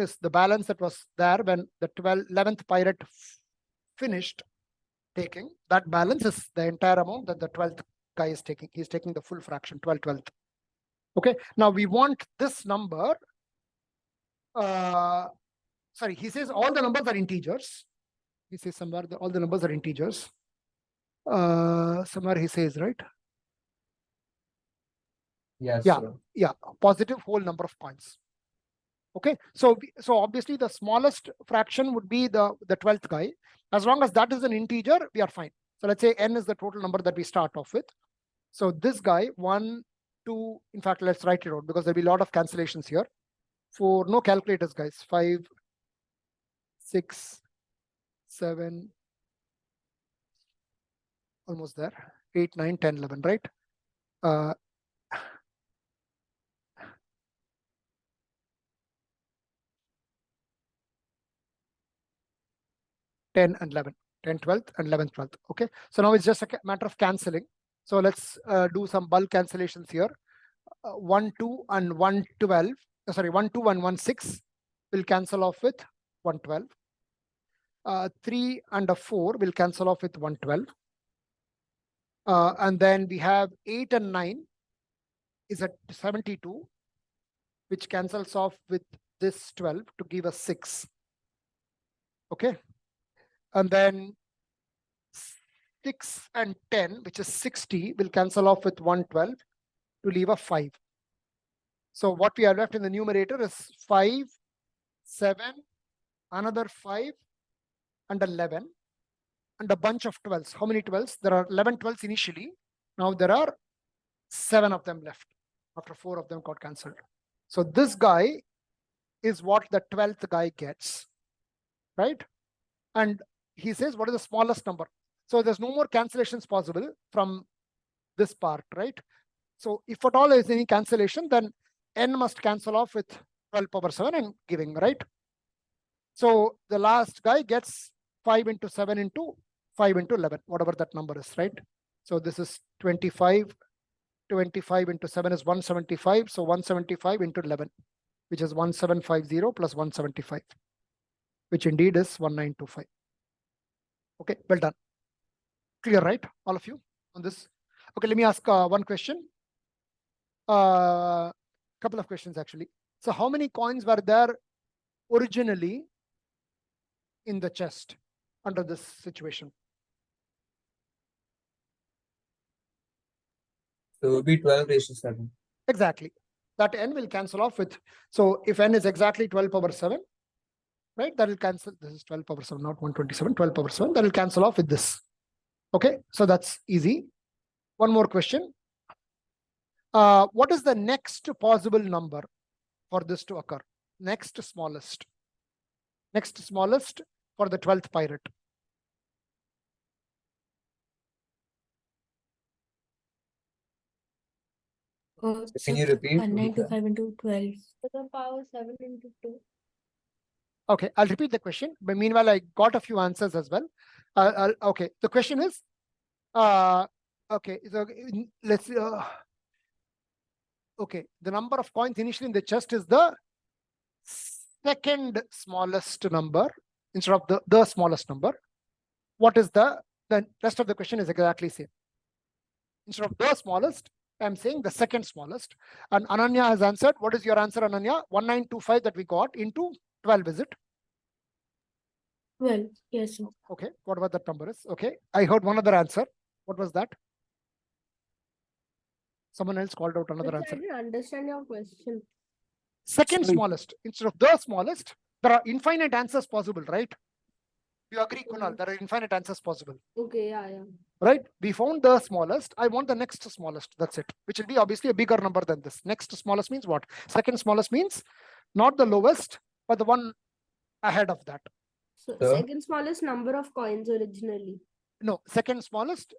is the balance that was there when the 11th pirate finished taking. That balance is the entire amount that the 12th guy is taking. He's taking the full fraction, 12/12th. Okay. Now we want this number. Sorry, he says all the numbers are integers. He says somewhere all the numbers are integers. Somewhere he says, right? Yes, Yeah. sir. Yeah, positive whole number of coins. Okay, so obviously the smallest fraction would be the 12th guy. As long as that is an integer, we are fine. So let's say n is the total number that we start off with. So this guy, 1, 2, in fact, let's write it out because there'll be a lot of cancellations here. For no calculators, guys. 5, 6, 7, almost there. 8, 9, 10, 11, right? 10 and 11, 10, 12th and 11th, 12th. Okay, so now it's just a matter of cancelling. So let's do some bulk cancellations here. 1, 2 and 112. Sorry, 1, 2 and 1, 6 will cancel off with 112. 3 and a 4 will cancel off with 112. And then we have 8 and 9 is at 72, which cancels off with this 12 to give us 6. Okay. And then 6 and 10, which is 60, will cancel off with 112 to leave a 5. So what we have left in the numerator is 5, 7, another 5, and 11, and a bunch of 12s. How many 12s? There are 11 12s initially. Now there are 7 of them left after 4 of them got cancelled. So this guy is what the 12th guy gets, right? And he says, what is the smallest number? So there's no more cancellations possible from this part, right? So if at all there is any cancellation, then n must cancel off with 12 power 7 and giving, right? So the last guy gets 5 into 7 into 5 into 11, whatever that number is, right? So this is 25. 25 into 7 is 175. So 175 into 11, which is 1750 plus 175, which indeed is 1925. Okay, well done. Clear, right? All of you on this? Okay, let me ask one question. Couple of questions actually. So how many coins were there originally in the chest under this situation? So it would be 12 raised to 7. Exactly. That n will cancel off with, so if n is exactly 12 power 7, right, that will cancel, this is 12 power 7, not 127, 12 power 7, that will cancel off with this. Okay, so that's easy. One more question. What is the next possible number for this to occur? Next smallest. Next smallest for the 12th pirate. Can you repeat? 1925 into 12. To the power 7 into 2. Okay, I'll repeat the question. But meanwhile, I got a few answers as well. Okay, the question is, okay, so let's okay, the number of coins initially in the chest is the second smallest number instead of the smallest number. What is the rest of the question is exactly same. Instead of the smallest, I'm saying the second smallest. And Ananya has answered. What is your answer, Ananya? 1925 that we got into 12, is it? 12, yes, sir. Okay, whatever that number is. Okay, I heard one other answer. What was that? Someone else called out another Which I answer. didn't understand your question. Second Sorry. smallest instead of the smallest. There are infinite answers possible, right? You agree, Kunal? There are infinite answers possible, Okay, yeah. right? We found the smallest. I want the next smallest. That's it. Which will be obviously a bigger number than this. Next smallest means what? Second smallest means not the lowest, but the one ahead of that. So Sir? second smallest number of coins originally. No, second smallest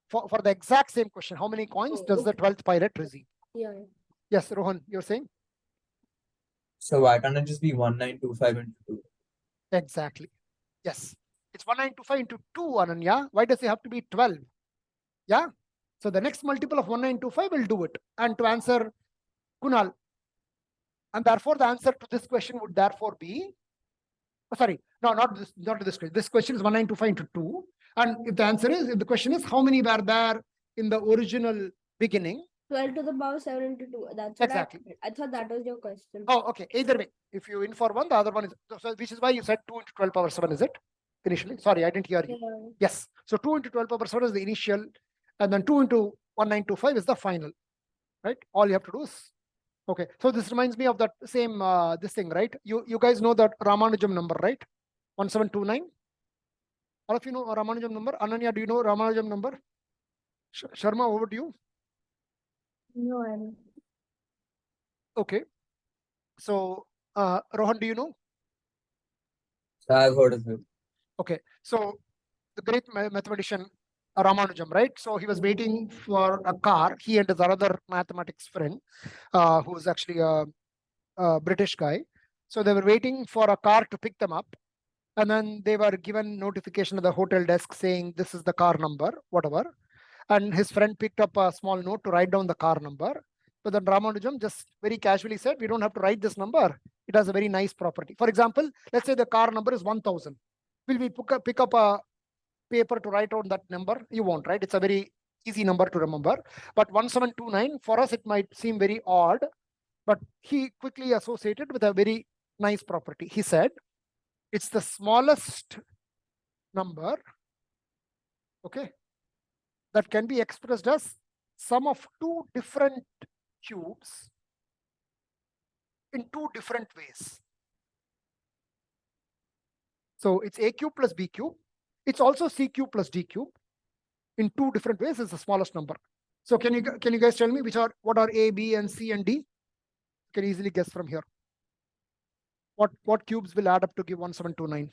for the exact same question. How many coins Oh, does the okay. 12th pirate receive? Yeah. Yes, Rohan, you're saying? So why can't it just be 1925 into 2? Exactly. Yes. It's 1925 into 2, Ananya. Why does it have to be 12? Yeah. So the next multiple of 1925 will do it. And to answer Kunal, and therefore the answer to this question would therefore be, oh, sorry, no, not this question. This question is 1925 into 2. And if the answer is, if the question is how many were there in the original beginning? 12 to the power 7 into 2. That's what Exactly. I thought that was your question. Oh, okay. Either way, if you in for one, the other one is, so which is why you said 2 into 12 power 7, is it? Initially. Sorry, I didn't hear you. Yeah. Yes. So 2 into 12 power 7 is the initial, and then 2 into 1925 is the final, right? All you have to do is, okay. So this reminds me of that same, this thing, right? You guys know that Ramanujam number, right? 1729. All of you know Ramanujam number. Ananya, do you know Ramanujam number? Sharma, over to you. No, I don't. Okay. So, Rohan, do you know? So I've heard of it. Okay. So the great mathematician Ramanujam, right? So he was waiting for a car. He and his other mathematics friend, who was actually a British guy. So they were waiting for a car to pick them up. And then they were given notification at the hotel desk saying, this is the car number, whatever. And his friend picked up a small note to write down the car number. But then Ramanujam just very casually said, we don't have to write this number. It has a very nice property. For example, let's say the car number is 1000. Will we pick up a paper to write down that number? You won't, right? It's a very easy number to remember. But 1729, for us, it might seem very odd, but he quickly associated with a very nice property. He said, it's the smallest number, okay, that can be expressed as sum of two different cubes in two different ways. So it's a cube plus b cube. It's also c cube plus d cube. In two different ways is the smallest number. So can you guys tell me what are A, B, and C and D? You can easily guess from here. What cubes will add up to give 1729?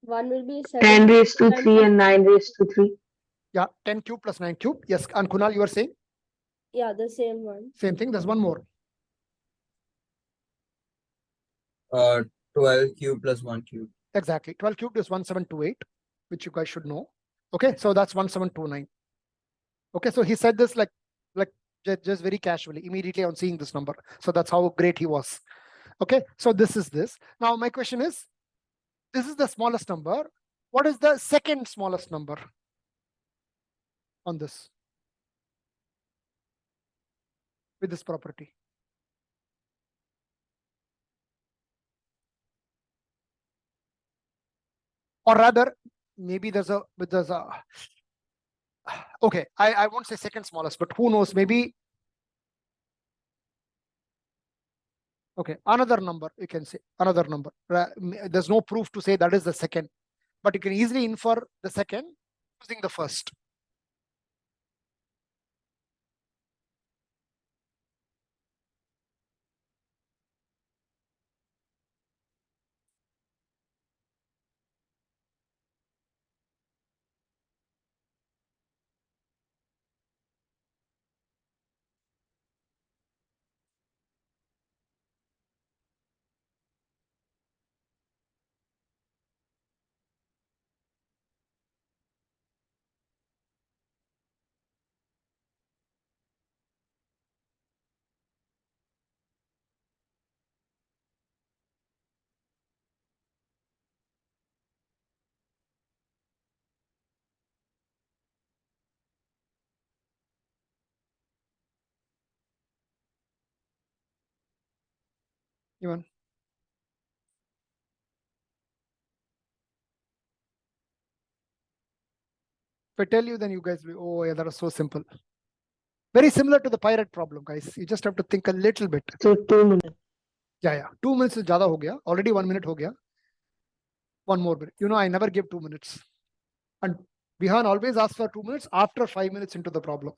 One will be 10 7 raised to times 3 of- and 9 raised to 3. Yeah, 10 cube plus 9 cube. Yes, and Kunal, you are saying Yeah, the same one. same thing. There's one more. 12 cube plus 1 cube. Exactly. 12 cubed is 1728, which you guys should know. Okay, so that's 1729. Okay, so he said this like just very casually, immediately on seeing this number. So that's how great he was. Okay, so this is this. Now my question is, this is the smallest number. What is the second smallest number on this with this property? Or rather, maybe there's a okay, I won't say second smallest, but who knows, maybe okay, another number, you can say another number. There's no proof to say that is the second, but you can easily infer the second using the first. Even if I tell you, then you guys will, oh yeah, that is so simple. Very similar to the pirate problem, guys. You just have to think a little bit. So 2 minutes. Yeah. 2 minutes is ज़्यादा हो गया. Already 1 minute हो गया. One more minute. You know, I never give 2 minutes. And Bihan always asks for 2 minutes after 5 minutes into the problem.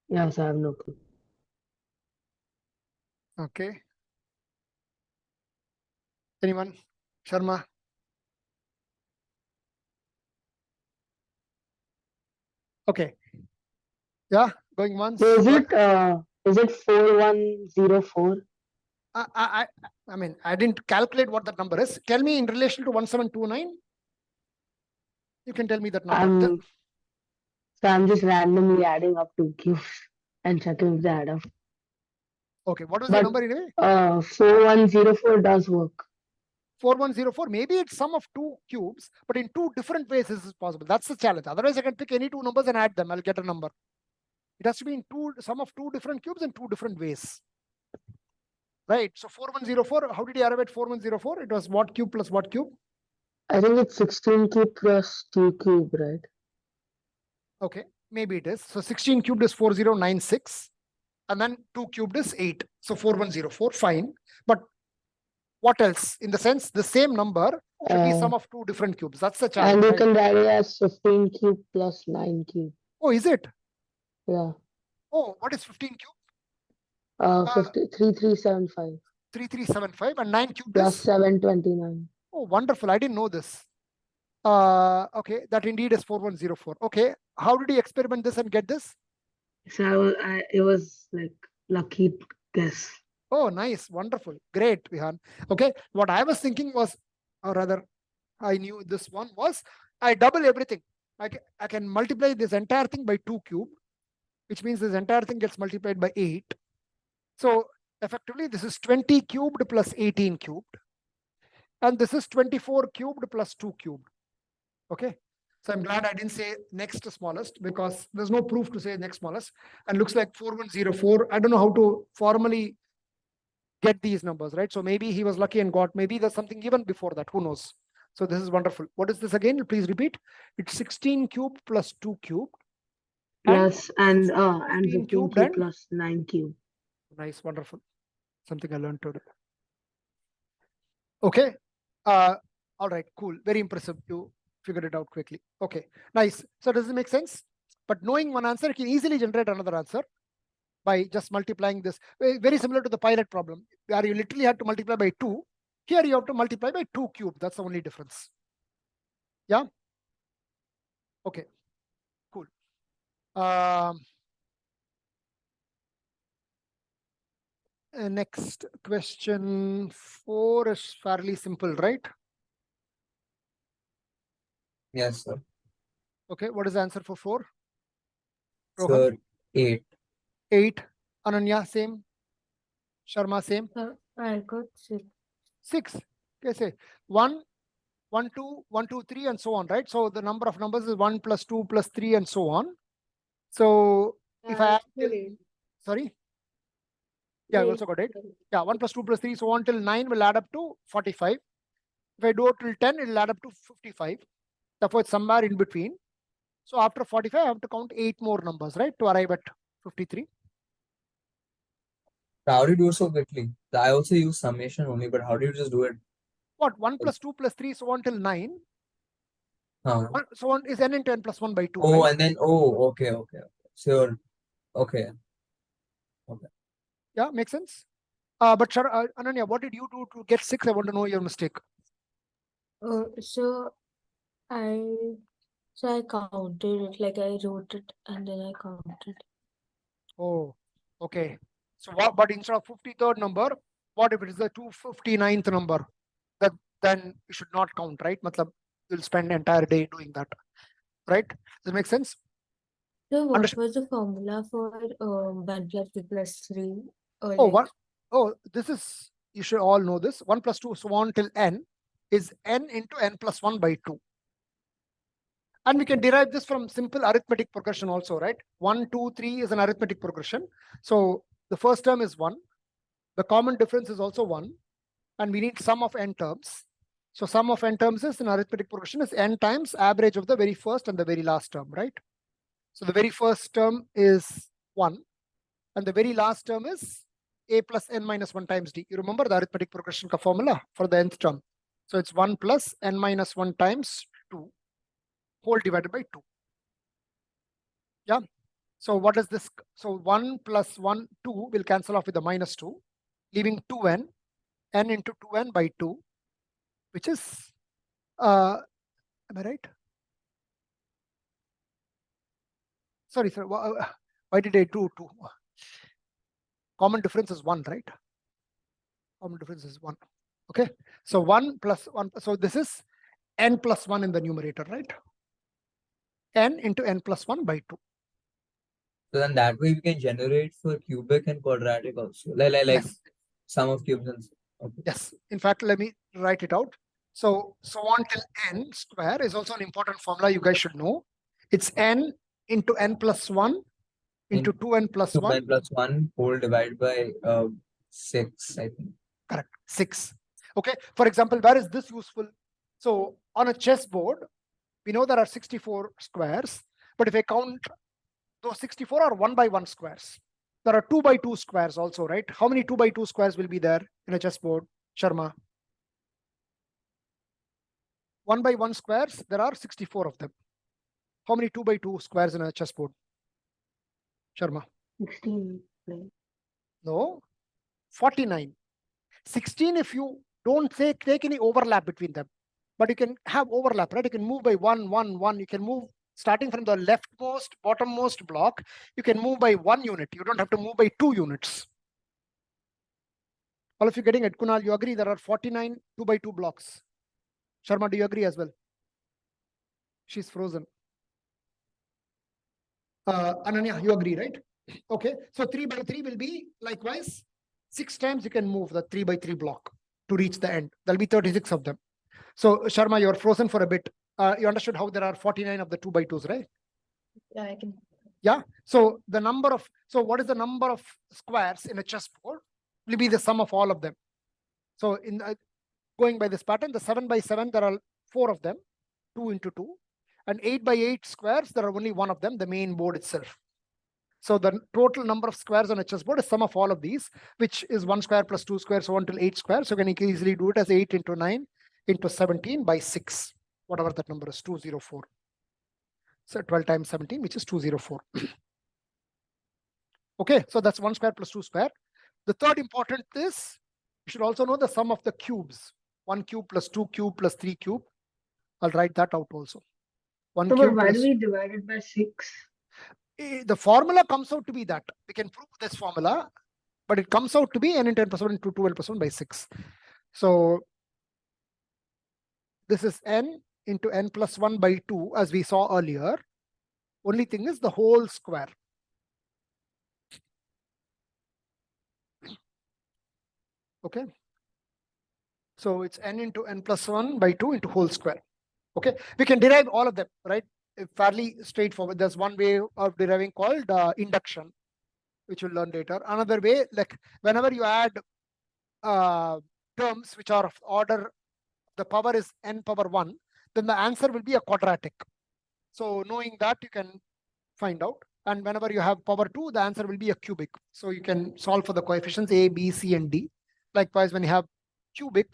Yes, I have no clue. Okay. Anyone? Sharma? Okay. Yeah, going once. So is it 4104? I mean, I didn't calculate what that number is. Tell me in relation to 1729. You can tell me that number. I'm just randomly adding up 2 cubes and checking if they add up. Okay, what was the But number anyway? 4104 does work. 4104. Maybe it's sum of 2 cubes, but in 2 different ways this is possible. That's the challenge. Otherwise, I can pick any 2 numbers and add them. I'll get a number. It has to be in sum of 2 different cubes in 2 different ways. Right. So 4104. How did he arrive at 4104? It was what cube plus what cube? I think it's 16 cube plus 2 cube, right? Okay, maybe it is. So 16 cubed is 4096. And then 2 cubed is 8. So 4104. Fine. But what else? In the sense, the same number should be sum of 2 different cubes. That's the challenge. And you right? can write it as 15 cube plus 9 cube. Oh, is it? Yeah. Oh, what is 15 cube? 3375 3375 and 9 cubed plus is 729. oh, wonderful. I didn't know this. Okay, that indeed is 4104. Okay, how did he experiment this and get this? So it was like lucky guess. Oh, nice, wonderful, great, Vihan. Okay, what I was thinking was, or rather, I knew this one was, I double everything. I can multiply this entire thing by 2 cube, which means this entire thing gets multiplied by 8. So effectively, this is 20 cubed plus 18 cubed. And this is 24 cubed plus 2 cubed. Okay. So I'm glad I didn't say next smallest because there's no proof to say next smallest. And looks like 4104. I don't know how to formally get these numbers, right? So maybe he was lucky and got, maybe there's something even before that. Who knows? So this is wonderful. What is this again? Please repeat. It's 16 cubed plus 2 cubed. plus and 15 15 cubed cube and plus 9 cube. nice, wonderful. Something I learned today. Okay. All right, cool. Very impressive. You figured it out quickly. Okay, nice. So does it make sense? But knowing one answer, you can easily generate another answer by just multiplying this. Very similar to the pilot problem, where you literally had to multiply by 2. Here you have to multiply by 2 cubed. That's the only difference. Yeah. Okay. Cool. Next question 4 is fairly simple, right? Yes, sir. Okay. What is the answer for 4? Rohan? Sir, 8. 8. Ananya, same. Sharma, same. I got 6. 6. Okay, say 1, 1, 2, 1, 2, 3, and so on, right? So the number of numbers is 1 plus 2 plus 3 and so on. So if I add till, sorry, yeah, I also got 8. Yeah, 1 plus 2 plus 3, so on till 9 will add up to 45. If I do it till 10, it will add up to 55. Therefore, it's somewhere in between. So after 45, I have to count 8 more numbers, right, to arrive at 53. How do you do it so quickly? I also use summation only, but how do you just do it? What? 1 plus 2 plus 3, so on till 9. Huh. So on is n into n plus 1 by 2. Oh, right? and then, oh, okay, okay. Sure. Okay. Yeah, makes sense. But Ananya, what did you do to get 6? I want to know your mistake. So I counted it, like I wrote it and then I counted. Oh, okay. So what? But instead of 53rd number, what if it is the 259th number? Then you should not count, right? Matlab, you'll spend the entire day doing that, right? Does it make sense? So what Understood. was the formula for 1 plus 2 plus 3? Or Oh, like, what? Oh, this is, you should all know this. 1 plus 2, so on till n is n into n plus 1 by 2. And we can derive this from simple arithmetic progression also, right? 1, 2, 3 is an arithmetic progression. So the first term is 1. The common difference is also 1. And we need sum of n terms. So sum of n terms is an arithmetic progression is n times average of the very first and the very last term, right? So the very first term is 1. And the very last term is a plus n minus 1 times d. You remember the arithmetic progression formula for the nth term. So it's 1 plus n minus 1 times 2 whole divided by 2. Yeah. So what is this? So 1 plus 1, 2 will cancel off with the minus 2, leaving 2n, n into 2n by 2, which is, am I right? Sorry, sir. Why did I do 2? Common difference is 1, right? Common difference is 1. Okay. So 1 plus 1. So this is n plus 1 in the numerator, right? N into n plus 1 by 2. So then that way we can generate for cubic and quadratic also. Like Yes. sum of cubes and okay. Yes. In fact, let me write it out. So on till n square is also an important formula you guys should know. It's n into n plus 1 into 2n plus 1. 2n plus 1 whole divided by 6, I think. Correct. 6. Okay. For example, where is this useful? So on a chessboard, we know there are 64 squares, but if I count those 64 are 1 by 1 squares. There are 2 by 2 squares also, right? How many 2 by 2 squares will be there in a chessboard, Sharma? 1 by 1 squares, there are 64 of them. How many 2 by 2 squares in a chessboard, Sharma? 16. Right? No, 49. 16 if you don't take any overlap between them. But you can have overlap, right? You can move by 1, 1, 1. You can move starting from the leftmost, bottommost block. You can move by 1 unit. You don't have to move by 2 units. All of you getting it? Kunal, you agree there are 49 2 by 2 blocks? Sharma, do you agree as well? She's frozen. Ananya, you agree, right? Okay. So 3 by 3 will be likewise 6 times you can move the 3 by 3 block to reach the end. There'll be 36 of them. So Sharma, you're frozen for a bit. You understood how there are 49 of the 2 by 2s, right? yeah, I can. Yeah. So the number of, so what is the number of squares in a chessboard? Will be the sum of all of them. So in going by this pattern, the 7 by 7, there are 4 of them, 2 into 2. And 8 by 8 squares, there are only one of them, the main board itself. So the total number of squares on a chessboard is sum of all of these, which is 1 square plus 2 squares, so until 8 squares. So you can easily do it as 8 into 9 into 17 by 6, whatever that number is, 204. So 12 times 17, which is 204. Okay, so that's 1 square plus 2 square. The third important is, you should also know the sum of the cubes. 1 cube plus 2 cube plus 3 cube. I'll write that out also. 1 So, but cube why plus do we divide it by 6? the formula comes out to be that. We can prove this formula, but it comes out to be n into n plus 1 into 2n plus 1 by 6. So this is n into n plus 1 by 2, as we saw earlier. Only thing is the whole square. Okay. So it's n into n plus 1 by 2 into whole square. Okay. We can derive all of them, right? Fairly straightforward. There's one way of deriving called induction, which we'll learn later. Another way, like whenever you add terms which are of order, the power is n power 1, then the answer will be a quadratic. So knowing that, you can find out. And whenever you have power 2, the answer will be a cubic. So you can solve for the coefficients a, b, c, and d. Likewise, when you have cubic,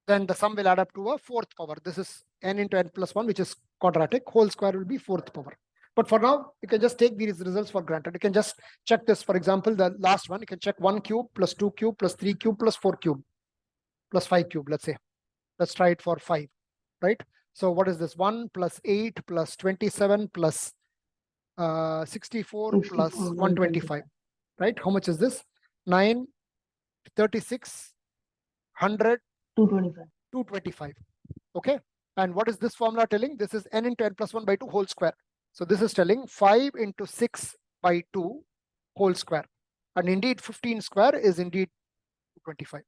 then the sum will add up to a fourth power. This is n into n plus 1, which is quadratic. Whole square will be fourth power. But for now, you can just take these results for granted. You can just check this. For example, the last one, you can check 1 cube plus 2 cube plus 3 cube plus 4 cube plus 5 cube, let's say. Let's try it for 5, right? So what is this? 1 plus 8 plus 27 plus 64 plus 64, 125, right? How much is this? 9, 36, 100, 225. 225. Okay. And what is this formula telling? This is n into n plus 1 by 2 whole square. So this is telling 5 into 6 by 2 whole square. And indeed 15 square is indeed 225,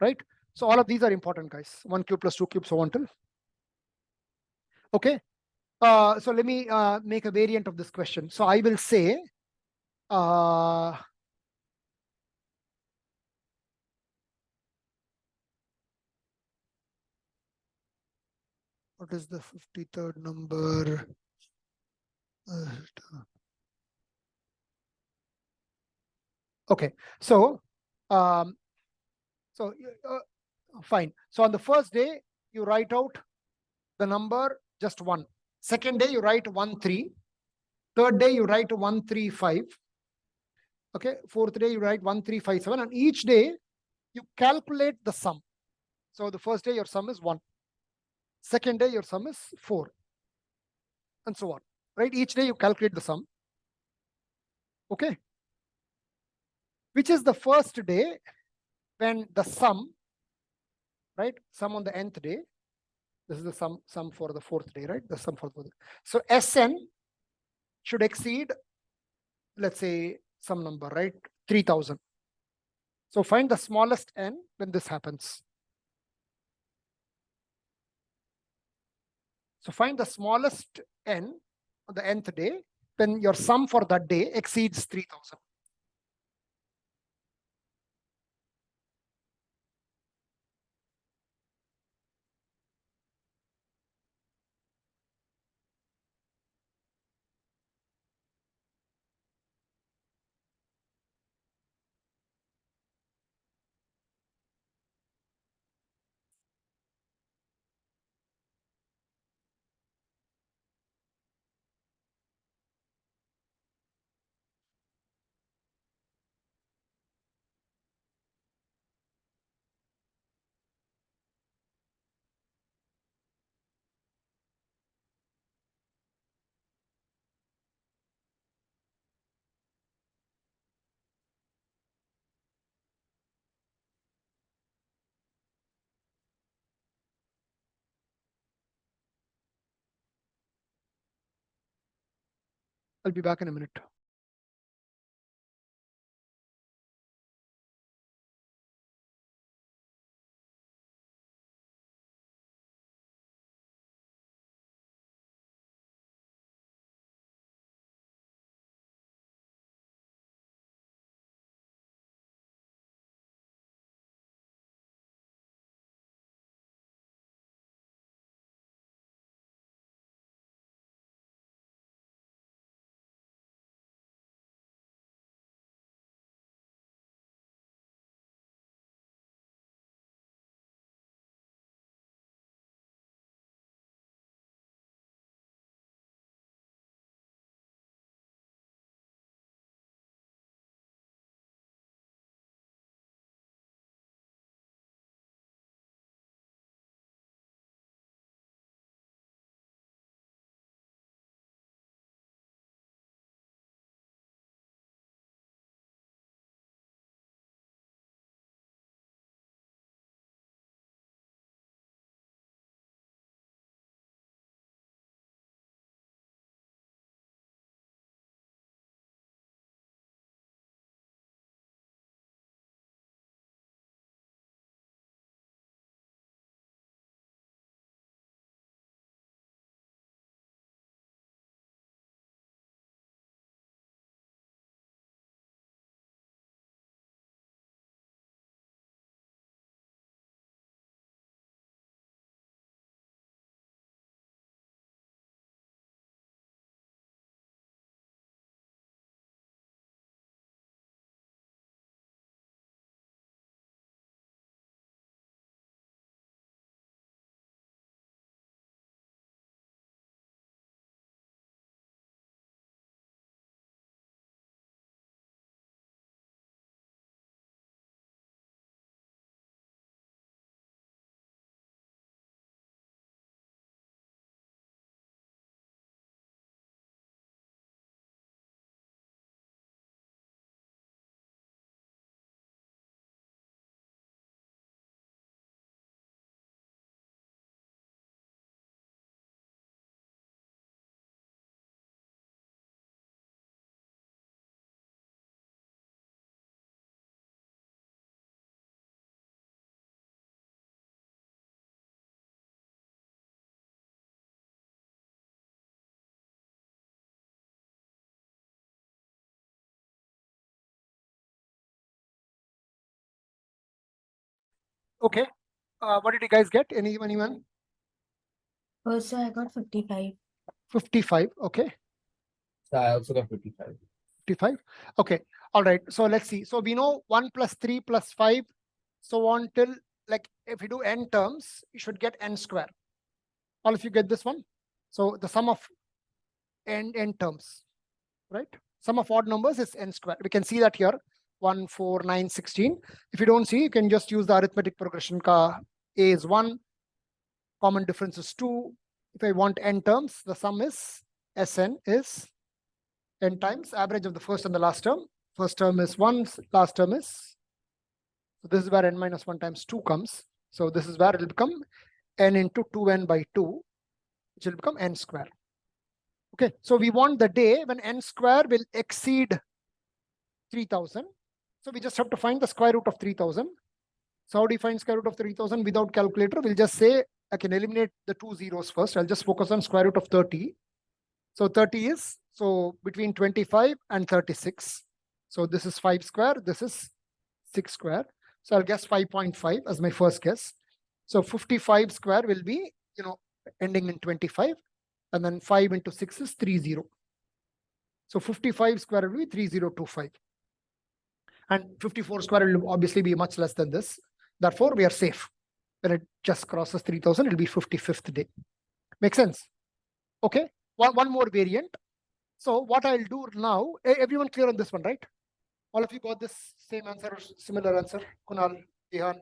right? So all of these are important, guys. 1 cube plus 2 cubes, so on till. Okay. So let me make a variant of this question. So I will say, what is the 53rd number? Okay, so fine. So on the first day, you write out the number just 1. Second day, you write 1, 3. Third day, you write 1, 3, 5. Okay, fourth day, you write 1, 3, 5, 7. And each day, you calculate the sum. So the first day, your sum is 1. Second day, your sum is 4. And so on. Right? Each day, you calculate the sum. Okay. Which is the first day when the sum, right? Sum on the nth day. This is the sum for the fourth day, right? The sum for the fourth day. So Sn should exceed, let's say, some number, right? 3000. So find the smallest n when this happens. So find the smallest n on the nth day when your sum for that day exceeds 3000. I'll be back in a minute. Okay. What did you guys get? Anyone? So I got 55. 55. Okay. So I also got 55. 55. Okay. All right. So let's see. So we know 1 plus 3 plus 5, so on till, like, if you do n terms, you should get n square. All of you get this one? So the sum of n terms, right? Sum of odd numbers is n square. We can see that here, 1, 4, 9, 16. If you don't see, you can just use the arithmetic progression. A is 1, common difference is 2. If I want n terms, the sum is Sn is n times average of the first and the last term. First term is 1, last term is, so this is where n minus 1 times 2 comes. So this is where it will become n into 2n by 2, which will become n square. Okay, so we want the day when n square will exceed 3000. So we just have to find the square root of 3000. So how do you find square root of 3000 without calculator? We'll just say I can eliminate the 2 zeros first. I'll just focus on square root of 30. So 30 is, so between 25 and 36. So this is 5 square, this is 6 square. So I'll guess 5.5 as my first guess. So 55 square will be, ending in 25. And then 5 into 6 is 30. So 55 square will be 3025. And 54 square will obviously be much less than this. Therefore, we are safe. When it just crosses 3000, it will be 55th day. Make sense? Okay. One more variant. So what I'll do now, everyone clear on this one, right? All of you got this same answer or similar answer? Kunal, Ihan.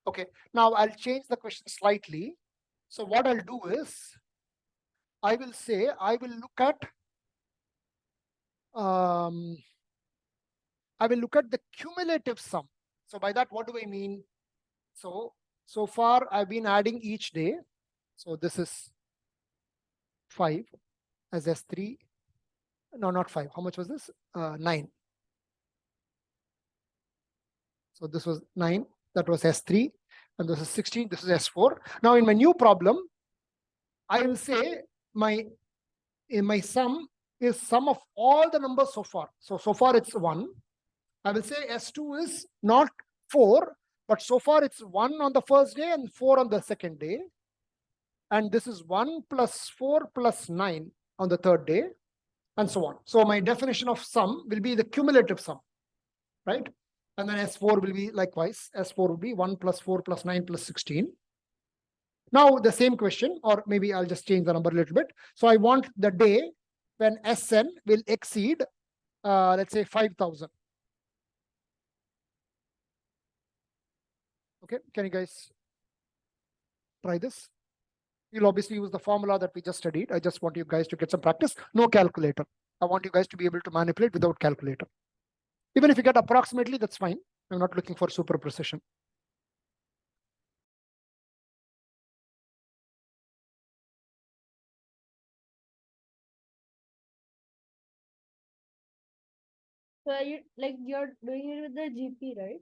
Okay. Now I'll change the question slightly. So what I'll do is, I will say, I will look at the cumulative sum. So by that, what do I mean? So far I've been adding each day. So this is 5 as S3. No, not 5. How much was this? 9. So this was 9. That was S3. And this is 16. This is S4. Now in my new problem, I will say in my sum is sum of all the numbers so far. So far it's 1. I will say S2 is not 4, but so far it's 1 on the first day and 4 on the second day. And this is 1 plus 4 plus 9 on the third day, and so on. So my definition of sum will be the cumulative sum, right? And then S4 will be likewise. S4 will be 1 plus 4 plus 9 plus 16. Now the same question, or maybe I'll just change the number a little bit. So I want the day when Sn will exceed, let's say 5000. Okay, can you guys try this? You'll obviously use the formula that we just studied. I just want you guys to get some practice. No calculator. I want you guys to be able to manipulate without calculator. Even if you get approximately, that's fine. I'm not looking for super precision. So you're doing it with the GP, right?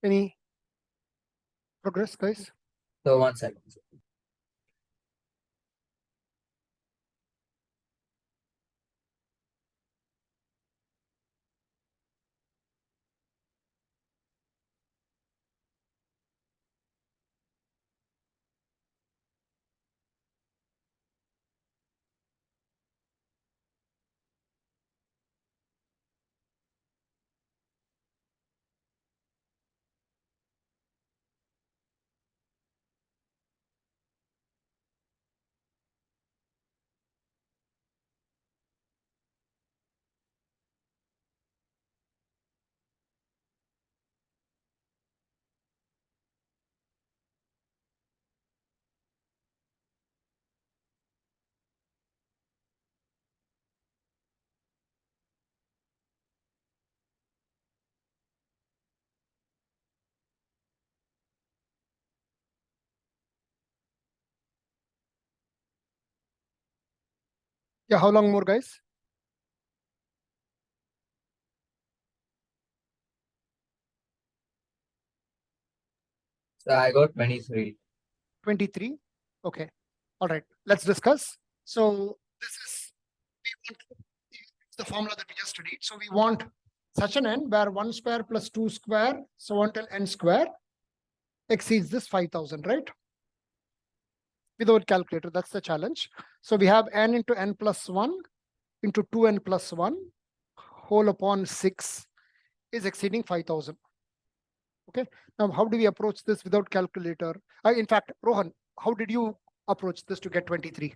Any progress, guys? So 1 second. Yeah, how long more, guys? So I got 23. 23. Okay. All right. Let's discuss. So this is, we want it's the formula that we just studied. So we want such an n where 1 square plus 2 square, so on till n square exceeds this 5,000, right? Without calculator, that's the challenge. So we have n into n plus 1 into 2n plus 1 whole upon 6 is exceeding 5,000. Okay. Now, how do we approach this without calculator? In fact, Rohan, how did you approach this to get 23?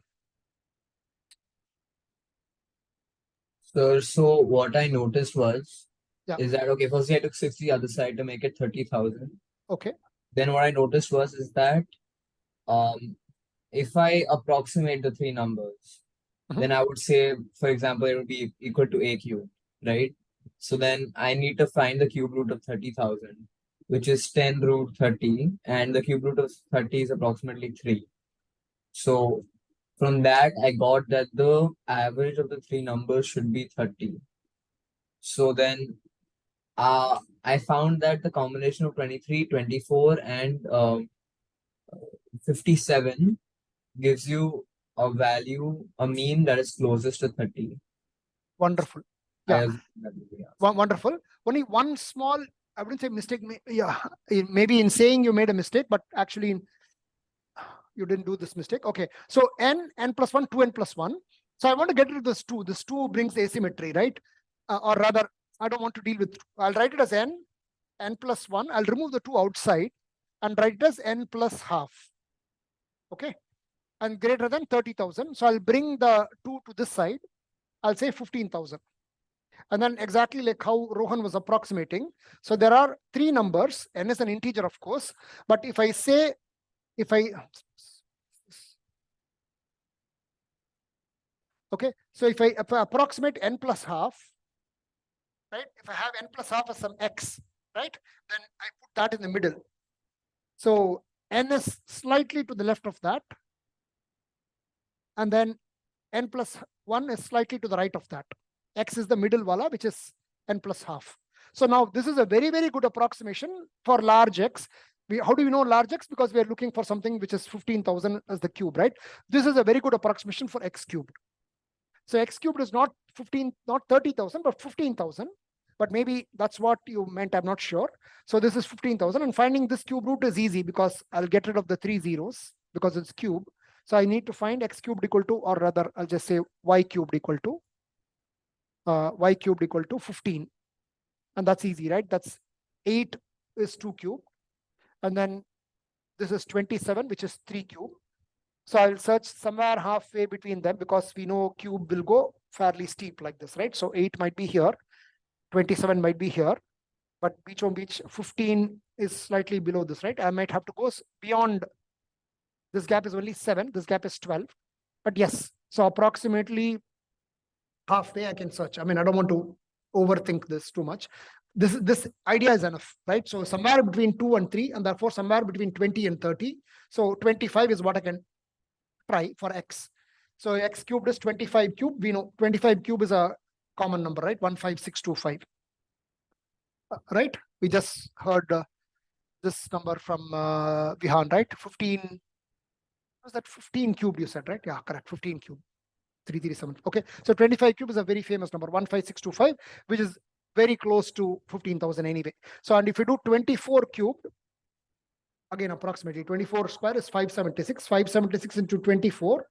So what I noticed was, Yeah. is that, okay, firstly I took 6 the other side to make it 30,000. Okay. Then what I noticed was, is that if I approximate the three numbers, then I would say, for example, it would be equal to a cube, right? So then I need to find the cube root of 30,000, which is 10 root 30, and the cube root of 30 is approximately 3. So from that, I got that the average of the three numbers should be 30. So then I found that the combination of 23, 24, and 57 gives you a value, a mean that is closest to 30. Wonderful. I Yeah. assume that will be Wonderful. Only one small, I wouldn't say mistake. Yeah, maybe in saying you made a mistake, but actually you didn't do this mistake. Okay. So n plus 1, 2n plus 1. So I want to get rid of this 2. This 2 brings asymmetry, right? Or rather, I don't want to deal with. I'll write it as n plus 1. I'll remove the 2 outside and write it as n plus half. Okay. And greater than 30,000. So I'll bring the 2 to this side. I'll say 15,000. And then exactly like how Rohan was approximating. So there are three numbers. N is an integer, of course. But if I say, okay, so if I approximate n plus half, right? If I have n plus half as some x, right? Then I put that in the middle. So n is slightly to the left of that. And then n plus 1 is slightly to the right of that. X is the middle wala, which is n plus half. So now this is a very, very good approximation for large x. How do we know large x? Because we are looking for something which is 15,000 as the cube, right? This is a very good approximation for x cubed. So x cubed is not 30,000, but 15,000. But maybe that's what you meant, I'm not sure. So this is 15,000, and finding this cube root is easy because I'll get rid of the 3 zeros because it's cube. So I need to find x cubed equal to, or rather, I'll just say y cubed equal to 15. And that's easy, right? That's 8 is 2 cube. And then this is 27, which is 3 cube. So I'll search somewhere halfway between them because we know cube will go fairly steep like this, right? So 8 might be here, 27 might be here, but beach on beach 15 is slightly below this, right? I might have to go beyond. This gap is only 7, this gap is 12. But yes, so approximately halfway I can search. I mean, I don't want to overthink this too much. This idea is enough, right? So somewhere between 2 and 3, and therefore somewhere between 20 and 30. So 25 is what I can try for x. So x cubed is 25 cube. We know 25 cube is a common number, right? 15625. Right? We just heard this number from Vihan, right? 15. Was that 15 cubed? You said, right? Yeah, correct. 15 cubed. 337. Okay, so 25 cube is a very famous number, 15625, which is very close to 15,000 anyway. So, and if you do 24 cubed, again, approximately 24 square is 576. 576 into 24.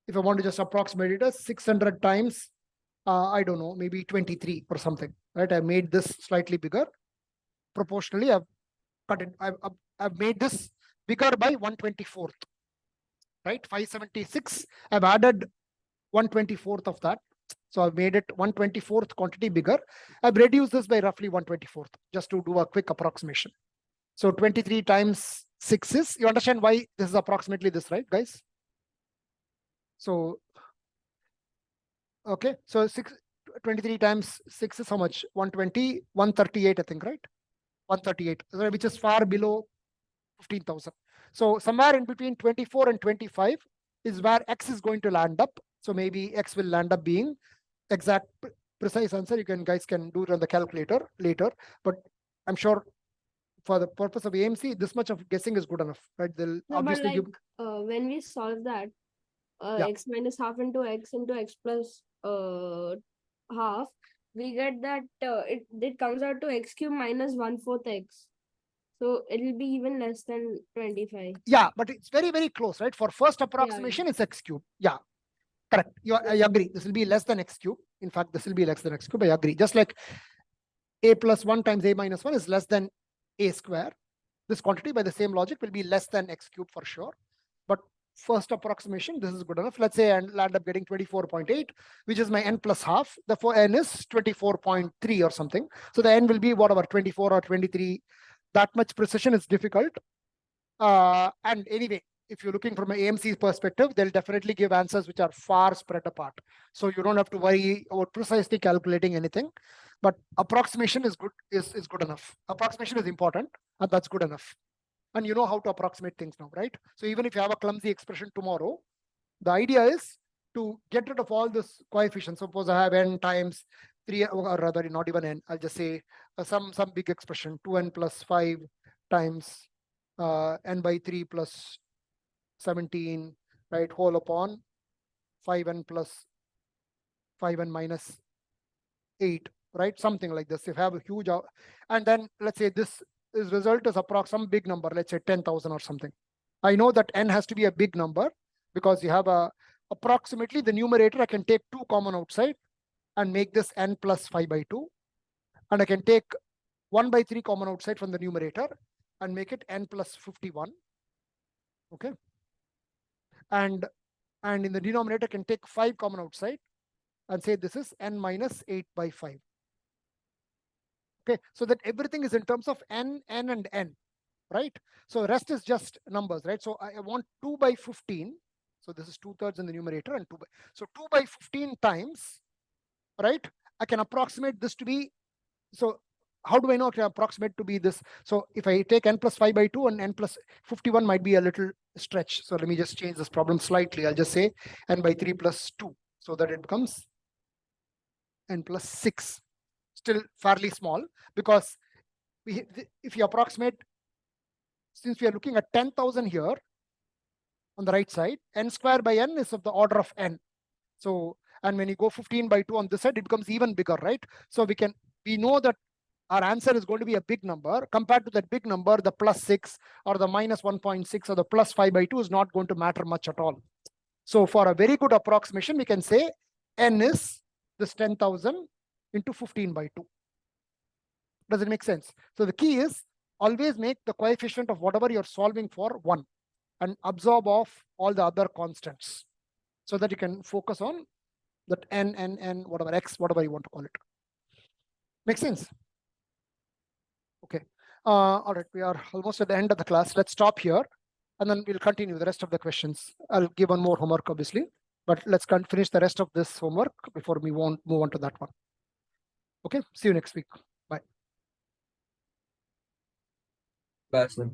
If I want to just approximate it as 600 times, I don't know, maybe 23 or something, right? I made this slightly bigger. Proportionally, I've cut it. I've made this bigger by 1/24th, right? 576. I've added 1/24th of that. So I've made it 1/24th quantity bigger. I've reduced this by roughly 1/24th, just to do a quick approximation. So 23 times 6 is, you understand why this is approximately this, right, guys? So, okay, so 23 times 6 is how much? 120, 138, I think, right? 138, which is far below 15,000. So somewhere in between 24 and 25 is where X is going to land up. So maybe X will land up being exact precise answer. You guys can do it on the calculator later, but I'm sure for the purpose of AMC, this much of guessing is good enough, right? They'll No, but obviously like give, when we solve that, Yeah. x minus half into x plus half, we get that it comes out to x cube minus 1/4 x. So it'll be even less than 25. yeah, but it's very, very close, right? For first approximation, it's X cube. Yeah, correct. I agree. This will be less than X cube. In fact, this will be less than X cube. I agree. Just like A plus 1 times A minus 1 is less than A square. This quantity by the same logic will be less than X cube for sure. But first approximation, this is good enough. Let's say I land up getting 24.8, which is my n plus half. Therefore, n is 24.3 or something. So the n will be whatever, 24 or 23. That much precision is difficult. And anyway, if you're looking from an AMC's perspective, they'll definitely give answers which are far spread apart. So you don't have to worry about precisely calculating anything. But approximation is good, is good enough. Approximation is important, and that's good enough. And you know how to approximate things now, right? So even if you have a clumsy expression tomorrow, the idea is to get rid of all this coefficients. Suppose I have n times 3, or rather not even n, I'll just say some big expression, 2n plus 5 times n by 3 plus 17, right, whole upon 5n plus 5n minus 8, right? Something like this. If you have a huge, and then let's say this result is some big number, let's say 10,000 or something. I know that n has to be a big number because you have approximately the numerator. I can take 2 common outside and make this n plus 5/2. And I can take 1/3 common outside from the numerator and make it n plus 51. Okay. And in the denominator, I can take 5 common outside and say this is n minus 8/5. Okay, so that everything is in terms of n, and n, right? So rest is just numbers, right? So I want 2/15. So this is 2/3 in the numerator and 2 by. So 2/15 times, right? I can approximate this to be. So how do I know I can approximate to be this? So if I take n plus 5/2 and n plus 51 might be a little stretch. So let me just change this problem slightly. I'll just say n by 3 plus 2 so that it becomes n plus 6. Still fairly small because if you approximate, since we are looking at 10,000 here on the right side, n square by n is of the order of n. So, and when you go 15/2 on this side, it becomes even bigger, right? So we know that our answer is going to be a big number. Compared to that big number, the plus 6 or the minus 1.6 or the plus 5/2 is not going to matter much at all. So for a very good approximation, we can say n is this 10,000 into 15/2. Does it make sense? So the key is always make the coefficient of whatever you're solving for 1 and absorb off all the other constants so that you can focus on that n, whatever x, whatever you want to call it. Make sense? Okay. All right, we are almost at the end of the class. Let's stop here and then we'll continue the rest of the questions. I'll give one more homework, obviously, but let's finish the rest of this homework before we move on to that one. Okay, see you next week. Bye, sir.